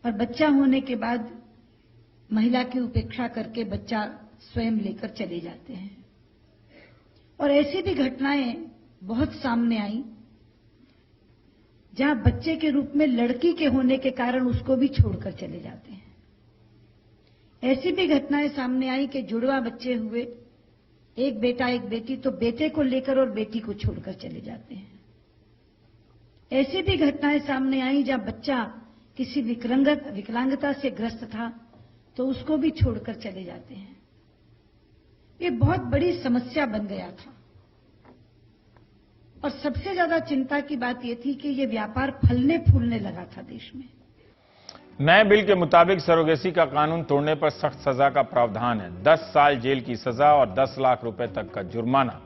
और बच्चा होने के बाद महिला की उपेक्षा करके बच्चा स्वयं लेकर चले जाते हैं। और ऐसी भी घटनाएं बहुत सामने आई जहां बच्चे के रूप में लड़की के होने के कारण उसको भी छोड़कर चले जाते हैं। ऐसी भी घटनाएं सामने आई कि जुड़वा बच्चे हुए, एक बेटा एक बेटी, तो बेटे को लेकर और बेटी को छोड़कर चले जाते हैं। ऐसी भी घटनाएं सामने आई जहां बच्चा किसी विकलांगता से ग्रस्त था तो उसको भी छोड़कर चले जाते हैं। ये बहुत बड़ी समस्या बन गया था और सबसे ज्यादा चिंता की बात यह थी कि यह व्यापार फलने फूलने लगा था देश में। नए बिल के मुताबिक सरोगेसी का कानून तोड़ने पर सख्त सजा का प्रावधान है। 10 साल जेल की सजा और 10 लाख रुपए तक का जुर्माना।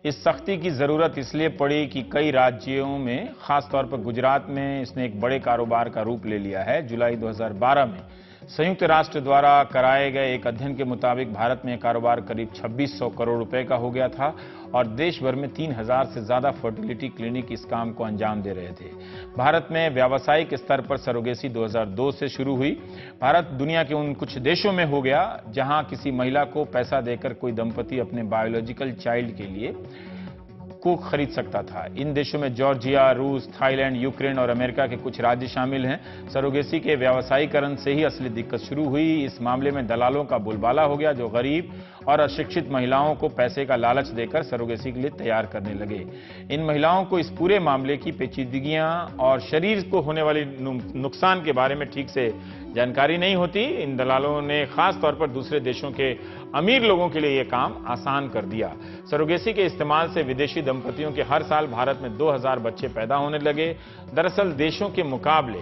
इस सख्ती की जरूरत इसलिए पड़ी कि कई राज्यों में, खासतौर पर गुजरात में, इसने एक बड़े कारोबार का रूप ले लिया है। जुलाई 2012 में संयुक्त राष्ट्र द्वारा कराए गए एक अध्ययन के मुताबिक भारत में कारोबार करीब 2600 करोड़ रुपए का हो गया था और देश भर में 3000 से ज्यादा फर्टिलिटी क्लिनिक इस काम को अंजाम दे रहे थे। भारत में व्यावसायिक स्तर पर सरोगेसी 2002 से शुरू हुई। भारत दुनिया के उन कुछ देशों में हो गया जहां किसी महिला को पैसा देकर कोई दंपति अपने बायोलॉजिकल चाइल्ड के लिए को खरीद सकता था। इन देशों में जॉर्जिया, रूस, थाईलैंड, यूक्रेन और अमेरिका के कुछ राज्य शामिल हैं। सरोगेसी के व्यावसायीकरण से ही असली दिक्कत शुरू हुई। इस मामले में दलालों का बोलबाला हो गया जो गरीब और अशिक्षित महिलाओं को पैसे का लालच देकर सरोगेसी के लिए तैयार करने लगे। इन महिलाओं को इस पूरे मामले की पेचीदगियां और शरीर को होने वाली नुकसान के बारे में ठीक से जानकारी नहीं होती। इन दलालों ने खास तौर पर दूसरे देशों के अमीर लोगों के लिए यह काम आसान कर दिया। सरोगेसी के इस्तेमाल से विदेशी दंपतियों के हर साल भारत में 2000 बच्चे पैदा होने लगे। दरअसल देशों के मुकाबले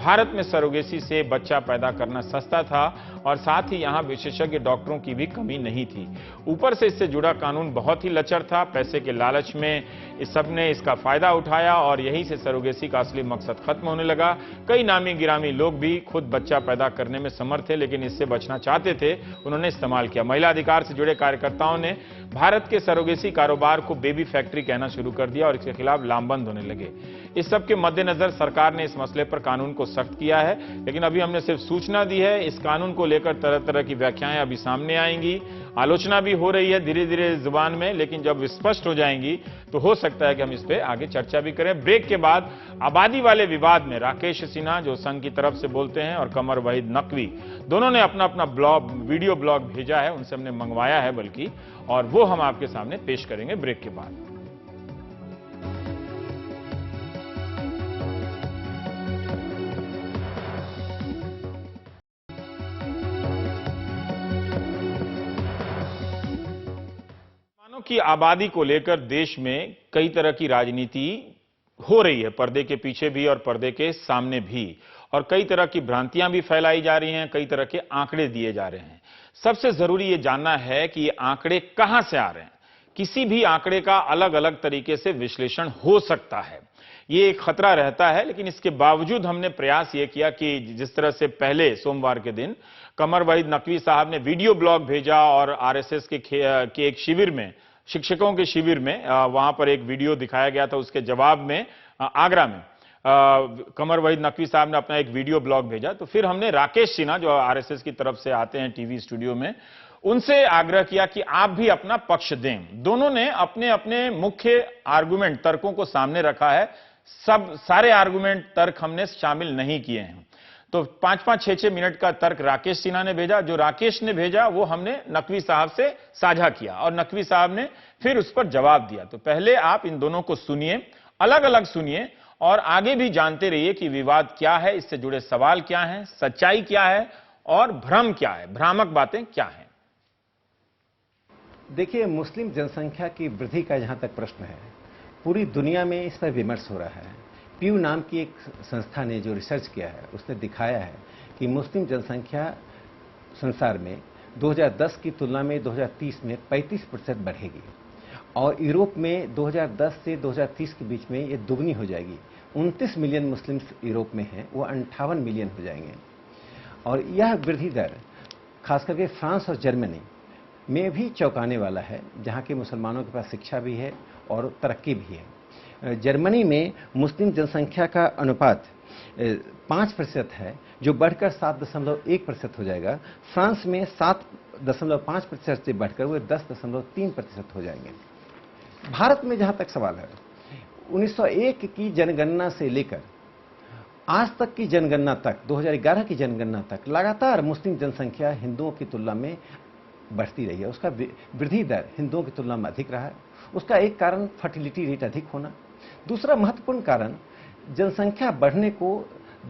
भारत में सरोगेसी से बच्चा पैदा करना सस्ता था और साथ ही यहां विशेषज्ञ डॉक्टरों की भी कमी नहीं थी। ऊपर से इससे जुड़ा कानून बहुत ही लचर था। पैसे के लालच में इस सब ने इसका फायदा उठाया और यहीं से सरोगेसी का असली मकसद खत्म होने लगा। कई नामी गिरामी लोग भी खुद बच्चा पैदा करने में समर्थ थे, लेकिन इससे बचना चाहते थे, उन्होंने इस्तेमाल किया। महिला अधिकार से जुड़े कार्यकर्ताओं ने भारत के सरोगेसी कारोबार को बेबी फैक्ट्री कहना शुरू कर दिया और इसके खिलाफ लामबंद होने लगे। इस सब के मद्देनजर सरकार ने इस मसले पर कानून को सख्त किया है, लेकिन अभी हमने सिर्फ सूचना दी है। इस कानून को लेकर तरह तरह की व्याख्याएं अभी सामने आएंगी, आलोचना भी हो रही है धीरे धीरे जुबान में, लेकिन जब स्पष्ट हो जाएंगी तो हो सकता है कि हम इस पे आगे चर्चा भी करें। ब्रेक के बाद आबादी वाले विवाद में राकेश सिन्हा जो संघ की तरफ से बोलते हैं और कमर वहीद नकवी दोनों ने अपना अपना वीडियो ब्लॉग भेजा है, उनसे हमने मंगवाया है बल्कि, और वो हम आपके सामने पेश करेंगे ब्रेक के बाद। की आबादी को लेकर देश में कई तरह की राजनीति हो रही है, पर्दे के पीछे भी और पर्दे के सामने भी, और कई तरह की भ्रांतियां भी फैलाई जा रही हैं, कई तरह के आंकड़े दिए जा रहे हैं। सबसे जरूरी यह जानना है कि ये आंकड़े कहां से आ रहे हैं। किसी भी आंकड़े का अलग अलग तरीके से विश्लेषण हो सकता है, ये एक खतरा रहता है, लेकिन इसके बावजूद हमने प्रयास ये किया कि जिस तरह से पहले सोमवार के दिन कमर वहीद नकवी साहब ने वीडियो ब्लॉग भेजा और आरएसएस के एक शिविर में, शिक्षकों के शिविर में, वहां पर एक वीडियो दिखाया गया था, उसके जवाब में आगरा में कमर वहीद नकवी साहब ने अपना एक वीडियो ब्लॉग भेजा। तो फिर हमने राकेश सिन्हा जो आरएसएस की तरफ से आते हैं टीवी स्टूडियो में, उनसे आग्रह किया कि आप भी अपना पक्ष दें। दोनों ने अपने अपने मुख्य आर्गुमेंट, तर्कों को सामने रखा है। सारे आर्गुमेंट, तर्क हमने शामिल नहीं किए हैं। तो 5-5, 6-6 मिनट का तर्क राकेश सिन्हा ने भेजा, जो राकेश ने भेजा वो हमने नकवी साहब से साझा किया और नकवी साहब ने फिर उस पर जवाब दिया। तो पहले आप इन दोनों को सुनिए, अलग अलग सुनिए और आगे भी जानते रहिए कि विवाद क्या है, इससे जुड़े सवाल क्या हैं, सच्चाई क्या है और भ्रम क्या है, भ्रामक बातें क्या हैं। देखिए, मुस्लिम जनसंख्या की वृद्धि का जहां तक प्रश्न है, पूरी दुनिया में इस पर विमर्श हो रहा है। प्यू नाम की एक संस्था ने जो रिसर्च किया है, उसने दिखाया है कि मुस्लिम जनसंख्या संसार में 2010 की तुलना में 2030 में 35% बढ़ेगी और यूरोप में 2010 से 2030 के बीच में ये दुगनी हो जाएगी। 29 मिलियन मुस्लिम्स यूरोप में हैं, वो 58 मिलियन हो जाएंगे। और यह वृद्धि दर खास करके फ्रांस और जर्मनी में भी चौंकाने वाला है, जहाँ के मुसलमानों के पास शिक्षा भी है और तरक्की भी है। जर्मनी में मुस्लिम जनसंख्या का अनुपात 5% है, जो बढ़कर 7.1% हो जाएगा। फ्रांस में 7.5% से बढ़कर वो 10.3% हो जाएंगे। भारत में जहां तक सवाल है, 1901 की जनगणना से लेकर आज तक की जनगणना तक, 2011 की जनगणना तक लगातार मुस्लिम जनसंख्या हिंदुओं की तुलना में बढ़ती रही है। उसका वृद्धि दर हिंदुओं की तुलना में अधिक रहा है। उसका एक कारण फर्टिलिटी रेट अधिक होना, दूसरा महत्वपूर्ण कारण जनसंख्या बढ़ने को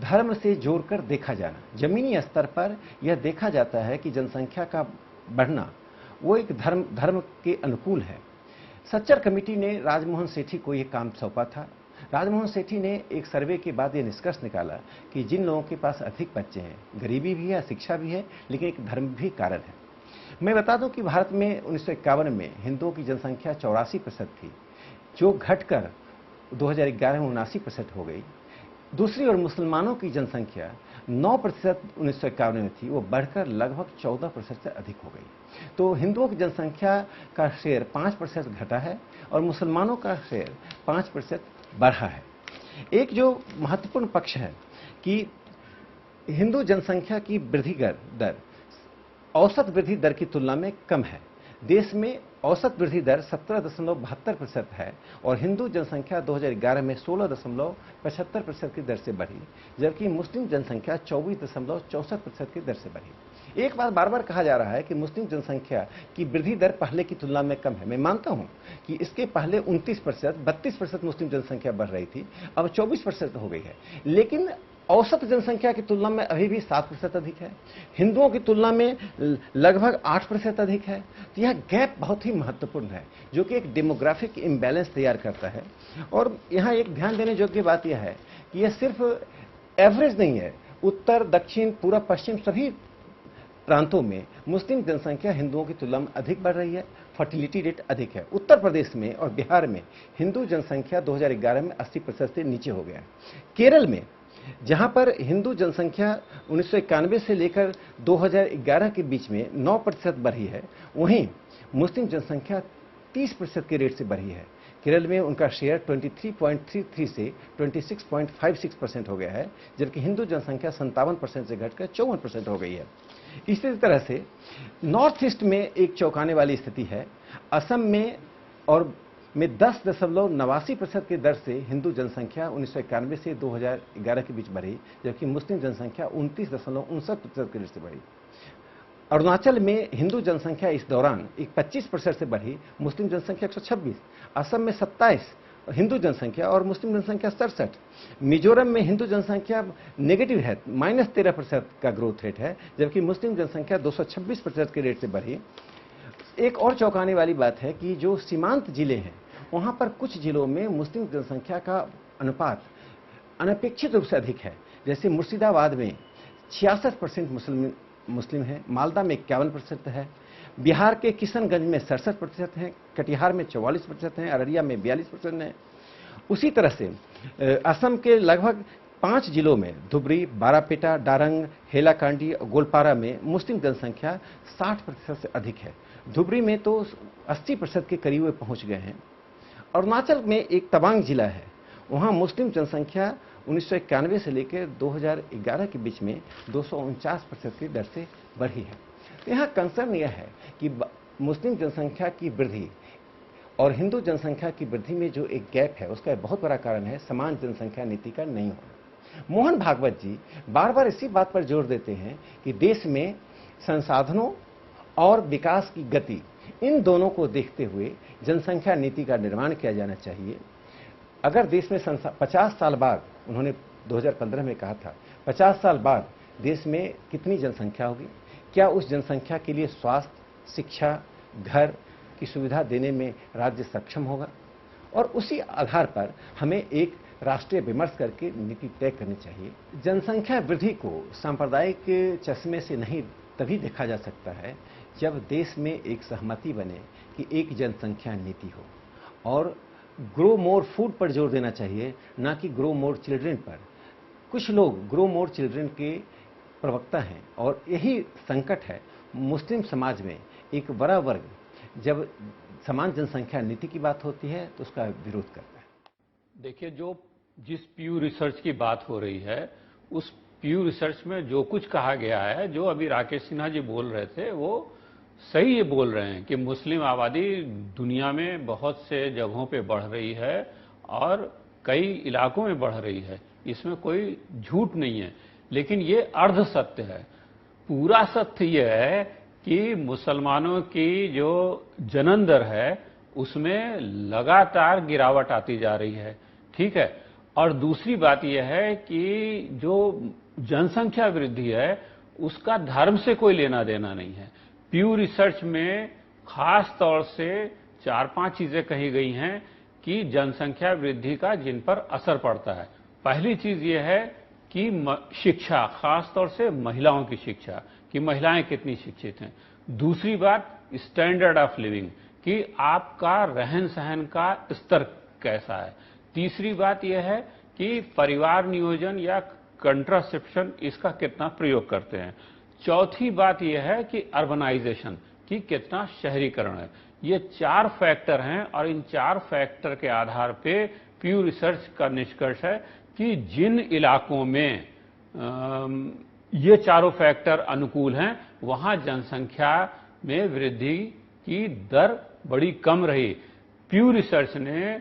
धर्म से जोड़कर देखा जाना। जमीनी स्तर पर यह देखा जाता है कि जनसंख्या का बढ़ना वो एक धर्म के अनुकूल है। सच्चर कमेटी ने राजमोहन सेठी को यह काम सौंपा था। राजमोहन सेठी ने एक सर्वे के बाद यह निष्कर्ष निकाला कि जिन लोगों के पास अधिक बच्चे हैं, गरीबी भी है, शिक्षा भी है, लेकिन एक धर्म भी कारण है। मैं बता दूं कि भारत में 1951 में हिंदुओं की जनसंख्या 84% थी, जो घटकर 2011 में 79% हो गई। दूसरी ओर मुसलमानों की जनसंख्या 9% 1951 में थी, वो बढ़कर लगभग 14% से अधिक हो गई। तो हिंदुओं की जनसंख्या का शेयर 5% घटा है और मुसलमानों का शेयर 5% बढ़ा है। एक जो महत्वपूर्ण पक्ष है कि हिंदू जनसंख्या की वृद्धि दर औसत वृद्धि दर की तुलना में कम है। देश में औसत वृद्धि दर 17.72% है और हिंदू जनसंख्या 2011 में 16.75% की दर से बढ़ी, जबकि मुस्लिम जनसंख्या 24.64% की दर से बढ़ी। एक बात बार बार कहा जा रहा है कि मुस्लिम जनसंख्या की वृद्धि दर पहले की तुलना में कम है। मैं मानता हूं कि इसके पहले 29%, 32% मुस्लिम जनसंख्या बढ़ रही थी, अब 24% हो गई है, लेकिन औसत जनसंख्या की तुलना में अभी भी 7% अधिक है। हिंदुओं की तुलना में लगभग 8% अधिक है। तो यह गैप बहुत ही महत्वपूर्ण है, जो कि एक डेमोग्राफिक इम्बैलेंस तैयार करता है। और यहाँ एक ध्यान देने योग्य बात यह है कि यह सिर्फ एवरेज नहीं है। उत्तर, दक्षिण, पूर्व, पश्चिम सभी प्रांतों में मुस्लिम जनसंख्या हिंदुओं की तुलना में अधिक बढ़ रही है, फर्टिलिटी रेट अधिक है। उत्तर प्रदेश में और बिहार में हिंदू जनसंख्या 2011 में 80% से नीचे हो गया है। केरल में जहां पर हिंदू जनसंख्या 1991 से लेकर 2011 के बीच में 9% बढ़ी है, वहीं मुस्लिम जनसंख्या 30% के रेट से बढ़ी है। केरल में उनका शेयर 23.33 से 26.56% हो गया है, जबकि हिंदू जनसंख्या 57% से घटकर 54% हो गई है। इसी तरह से नॉर्थ ईस्ट में एक चौंकाने वाली स्थिति है। असम में और में 10.89% की दर से हिंदू जनसंख्या 1991 से 2011 के बीच बढ़ी, जबकि मुस्लिम जनसंख्या 29.59% की दर से बढ़ी। अरुणाचल में हिंदू जनसंख्या इस दौरान 25% से बढ़ी, मुस्लिम जनसंख्या 126। असम में 27 हिंदू जनसंख्या और मुस्लिम जनसंख्या 67। मिजोरम में हिंदू जनसंख्या नेगेटिव है, -13% का ग्रोथ रेट है, जबकि मुस्लिम जनसंख्या 226% के रेट से बढ़ी। एक और चौंकाने वाली बात है कि जो सीमांत जिले हैं, वहां पर कुछ जिलों में मुस्लिम जनसंख्या का अनुपात अनपेक्षित रूप से अधिक है। जैसे मुर्शिदाबाद में 66% मुस्लिम है, मालदा में 51% है, बिहार के किशनगंज में 67% है, कटिहार में 44% है, अररिया में 42% है। उसी तरह से असम के लगभग 5 जिलों में धुबरी, बारापेटा, डारंग, हेलाकांडी और गोलपारा में मुस्लिम जनसंख्या 60% से अधिक है। धुबरी में तो 80% के करीब वे पहुंच गए हैं। अरुणाचल में एक तवांग जिला है, वहां मुस्लिम जनसंख्या 1991 से लेकर 2011 के बीच में 249% की दर से बढ़ी है। तो यहाँ कंसर्न यह है कि मुस्लिम जनसंख्या की वृद्धि और हिंदू जनसंख्या की वृद्धि में जो एक गैप है, उसका एक बहुत बड़ा कारण है समान जनसंख्या नीति का नहीं होना। मोहन भागवत जी बार बार इसी बात पर जोर देते हैं कि देश में संसाधनों और विकास की गति, इन दोनों को देखते हुए जनसंख्या नीति का निर्माण किया जाना चाहिए। अगर देश में 50 साल बाद, उन्होंने 2015 में कहा था, 50 साल बाद देश में कितनी जनसंख्या होगी, क्या उस जनसंख्या के लिए स्वास्थ्य, शिक्षा, घर की सुविधा देने में राज्य सक्षम होगा, और उसी आधार पर हमें एक राष्ट्रीय विमर्श करके नीति तय करनी चाहिए। जनसंख्या वृद्धि को सांप्रदायिक चश्मे से नहीं तभी देखा जा सकता है जब देश में एक सहमति बने कि एक जनसंख्या नीति हो, और ग्रो मोर फूड पर जोर देना चाहिए, ना कि ग्रो मोर चिल्ड्रन पर। कुछ लोग ग्रो मोर चिल्ड्रन के प्रवक्ता हैं, और यही संकट है मुस्लिम समाज में। एक बड़ा वर्ग जब समान जनसंख्या नीति की बात होती है तो उसका विरोध करता है। देखिए, जिस प्यू रिसर्च की बात हो रही है, उस प्यू रिसर्च में जो कुछ कहा गया है, जो अभी राकेश सिन्हा जी बोल रहे थे, वो सही ये बोल रहे हैं कि मुस्लिम आबादी दुनिया में बहुत से जगहों पे बढ़ रही है और कई इलाकों में बढ़ रही है, इसमें कोई झूठ नहीं है। लेकिन ये अर्ध सत्य है। पूरा सत्य यह है कि मुसलमानों की जो जन्म दर है उसमें लगातार गिरावट आती जा रही है, ठीक है। और दूसरी बात यह है कि जो जनसंख्या वृद्धि है उसका धर्म से कोई लेना देना नहीं है। प्यू रिसर्च में खास तौर से 4-5 चीजें कही गई हैं कि जनसंख्या वृद्धि का जिन पर असर पड़ता है। पहली चीज यह है कि शिक्षा, खास तौर से महिलाओं की शिक्षा, कि महिलाएं कितनी शिक्षित हैं। दूसरी बात स्टैंडर्ड ऑफ लिविंग, कि आपका रहन सहन का स्तर कैसा है। तीसरी बात यह है कि परिवार नियोजन या कंट्रासेप्शन, इसका कितना प्रयोग करते हैं। चौथी बात यह है कि अर्बनाइजेशन, कि कितना शहरीकरण है। ये 4 फैक्टर हैं, और इन 4 फैक्टर के आधार पे प्यू रिसर्च का निष्कर्ष है कि जिन इलाकों में ये चारों फैक्टर अनुकूल हैं, वहां जनसंख्या में वृद्धि की दर बड़ी कम रही। प्यू रिसर्च ने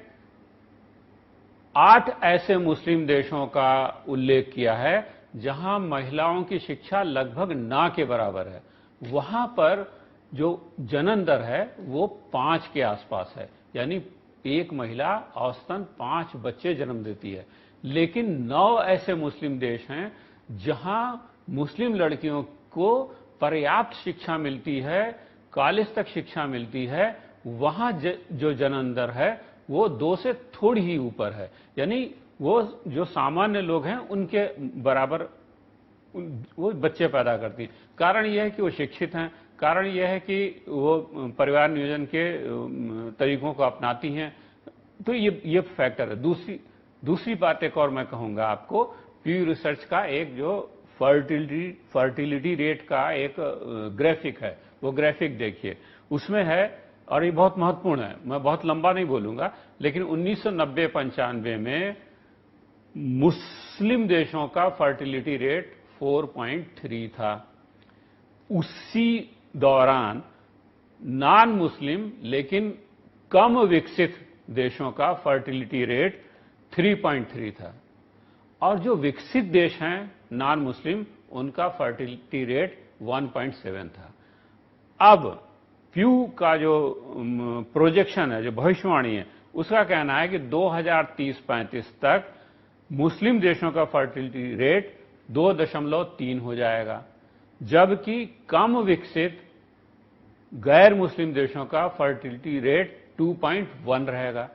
8 ऐसे मुस्लिम देशों का उल्लेख किया है जहां महिलाओं की शिक्षा लगभग ना के बराबर है। वहां पर जो जन्म दर है वो 5 के आसपास है, यानी एक महिला औसतन 5 बच्चे जन्म देती है। लेकिन 9 ऐसे मुस्लिम देश हैं जहां मुस्लिम लड़कियों को पर्याप्त शिक्षा मिलती है, कॉलेज तक शिक्षा मिलती है। वहां जो जन्म दर है वो 2 से थोड़ी ही ऊपर है, यानी वो जो सामान्य लोग हैं उनके बराबर वो बच्चे पैदा करती है। कारण यह है कि वो शिक्षित हैं, कारण यह है कि वो परिवार नियोजन के तरीकों को अपनाती हैं। तो ये फैक्टर है। दूसरी बात एक और मैं कहूंगा आपको, प्यू रिसर्च का एक जो फर्टिलिटी रेट का एक ग्राफिक है, वो ग्राफिक देखिए, उसमें है, और ये बहुत महत्वपूर्ण है, मैं बहुत लंबा नहीं बोलूंगा, लेकिन 1990-95 में मुस्लिम देशों का फर्टिलिटी रेट 4.3 था। उसी दौरान नॉन मुस्लिम लेकिन कम विकसित देशों का फर्टिलिटी रेट 3.3 था, और जो विकसित देश हैं नॉन मुस्लिम, उनका फर्टिलिटी रेट 1.7 था। अब प्यू का जो प्रोजेक्शन है, जो भविष्यवाणी है, उसका कहना है कि 2030-35 तक मुस्लिम देशों का फर्टिलिटी रेट 2.3 हो जाएगा, जबकि कम विकसित गैर मुस्लिम देशों का फर्टिलिटी रेट 2.1 रहेगा,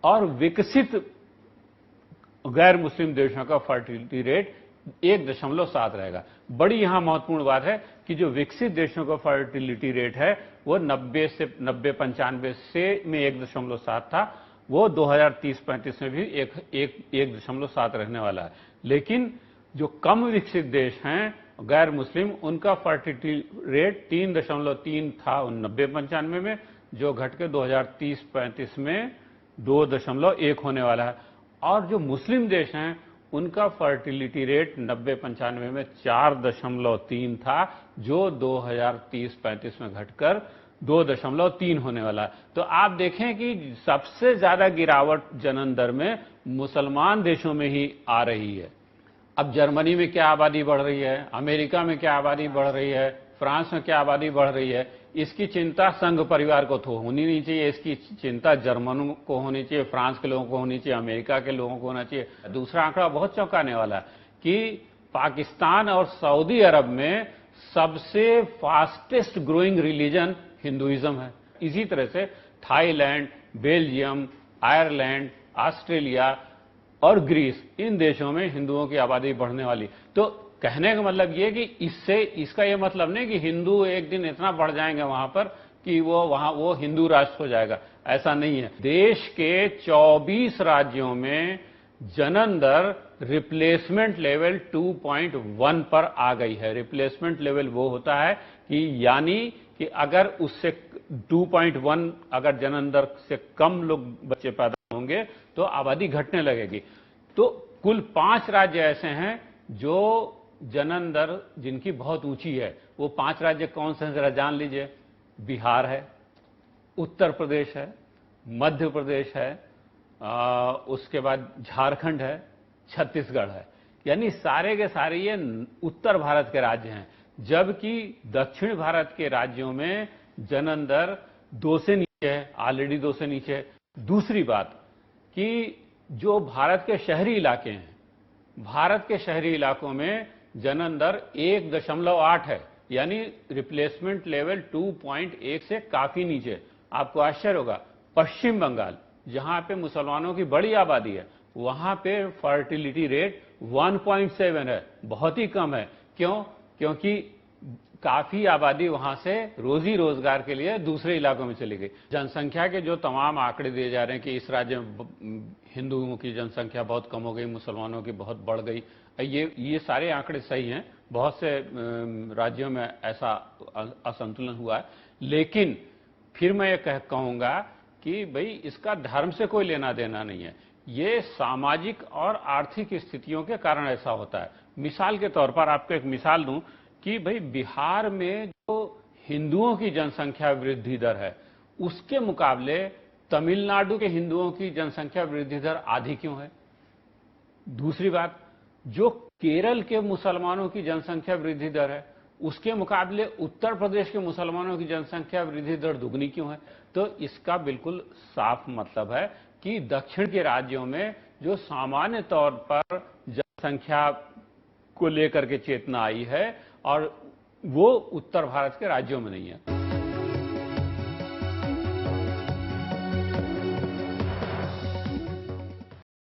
और विकसित गैर मुस्लिम देशों का फर्टिलिटी रेट 1.7 रहेगा। बड़ी यहां महत्वपूर्ण बात है कि जो विकसित देशों का फर्टिलिटी रेट है वो 90-95 से में 1.7 था, वो 2030-35 में भी 1.7 रहने वाला है। लेकिन जो कम विकसित देश हैं गैर मुस्लिम, उनका फर्टिलिटी रेट 3.3 था 90-95 में, जो घट के 2030-35 में 2.1 होने वाला है। और जो मुस्लिम देश हैं उनका फर्टिलिटी रेट 90-95 में 4.3 था, जो 2030-35 में घटकर 2.3 होने वाला है। तो आप देखें कि सबसे ज्यादा गिरावट जनन दर में मुसलमान देशों में ही आ रही है। अब जर्मनी में क्या आबादी बढ़ रही है, अमेरिका में क्या आबादी बढ़ रही है, फ्रांस में क्या आबादी बढ़ रही है, इसकी चिंता संघ परिवार को तो होनी नहीं चाहिए, इसकी चिंता जर्मनों को होनी चाहिए, फ्रांस के लोगों को होनी चाहिए, अमेरिका के लोगों को होना चाहिए। दूसरा आंकड़ा बहुत चौंकाने वाला है कि पाकिस्तान और सऊदी अरब में सबसे फास्टेस्ट ग्रोइंग रिलीजन हिंदुइज्म है। इसी तरह से थाईलैंड, बेल्जियम, आयरलैंड, ऑस्ट्रेलिया और ग्रीस, इन देशों में हिंदुओं की आबादी बढ़ने वाली। तो कहने का मतलब ये कि इसका ये मतलब नहीं कि हिंदू एक दिन इतना बढ़ जाएंगे वहां पर कि वो हिंदू राष्ट्र हो जाएगा, ऐसा नहीं है। देश के 24 राज्यों में जनन दर रिप्लेसमेंट लेवल 2.1 पर आ गई है। रिप्लेसमेंट लेवल वो होता है कि यानी कि अगर उससे 2.1 अगर जनन दर से कम लोग बच्चे पैदा होंगे तो आबादी घटने लगेगी। तो कुल 5 राज्य ऐसे हैं जो जनन दर जिनकी बहुत ऊंची है। वो 5 राज्य कौन से हैं जरा जान लीजिए। बिहार है, उत्तर प्रदेश है, मध्य प्रदेश है, उसके बाद झारखंड है, छत्तीसगढ़ है। यानी सारे के सारे ये उत्तर भारत के राज्य हैं, जबकि दक्षिण भारत के राज्यों में जनन दर 2 से नीचे है, ऑलरेडी 2 से नीचे है। दूसरी बात कि जो भारत के शहरी इलाके हैं, भारत के शहरी इलाकों में जनन दर 1.8 है, यानी रिप्लेसमेंट लेवल 2.1 से काफी नीचे। आपको आश्चर्य होगा, पश्चिम बंगाल जहां पे मुसलमानों की बड़ी आबादी है, वहां पे फर्टिलिटी रेट 1.7 है, बहुत ही कम है। क्यों? क्योंकि काफी आबादी वहां से रोजी रोजगार के लिए दूसरे इलाकों में चली गई। जनसंख्या के जो तमाम आंकड़े दिए जा रहे हैं कि इस राज्य में हिंदुओं की जनसंख्या बहुत कम हो गई, मुसलमानों की बहुत बढ़ गई, ये सारे आंकड़े सही हैं। बहुत से राज्यों में ऐसा असंतुलन हुआ है। लेकिन फिर मैं ये कहूंगा कि भाई इसका धर्म से कोई लेना देना नहीं है, ये सामाजिक और आर्थिक स्थितियों के कारण ऐसा होता है। मिसाल के तौर पर आपको एक मिसाल दूं कि भाई बिहार में जो हिंदुओं की जनसंख्या वृद्धि दर है, उसके मुकाबले तमिलनाडु के हिंदुओं की जनसंख्या वृद्धि दर आधी क्यों है? दूसरी बात, जो केरल के मुसलमानों की जनसंख्या वृद्धि दर है, उसके मुकाबले उत्तर प्रदेश के मुसलमानों की जनसंख्या वृद्धि दर दुगनी क्यों है? तो इसका बिल्कुल साफ मतलब है कि दक्षिण के राज्यों में जो सामान्य तौर पर जनसंख्या को लेकर के चेतना आई है, और वो उत्तर भारत के राज्यों में नहीं है।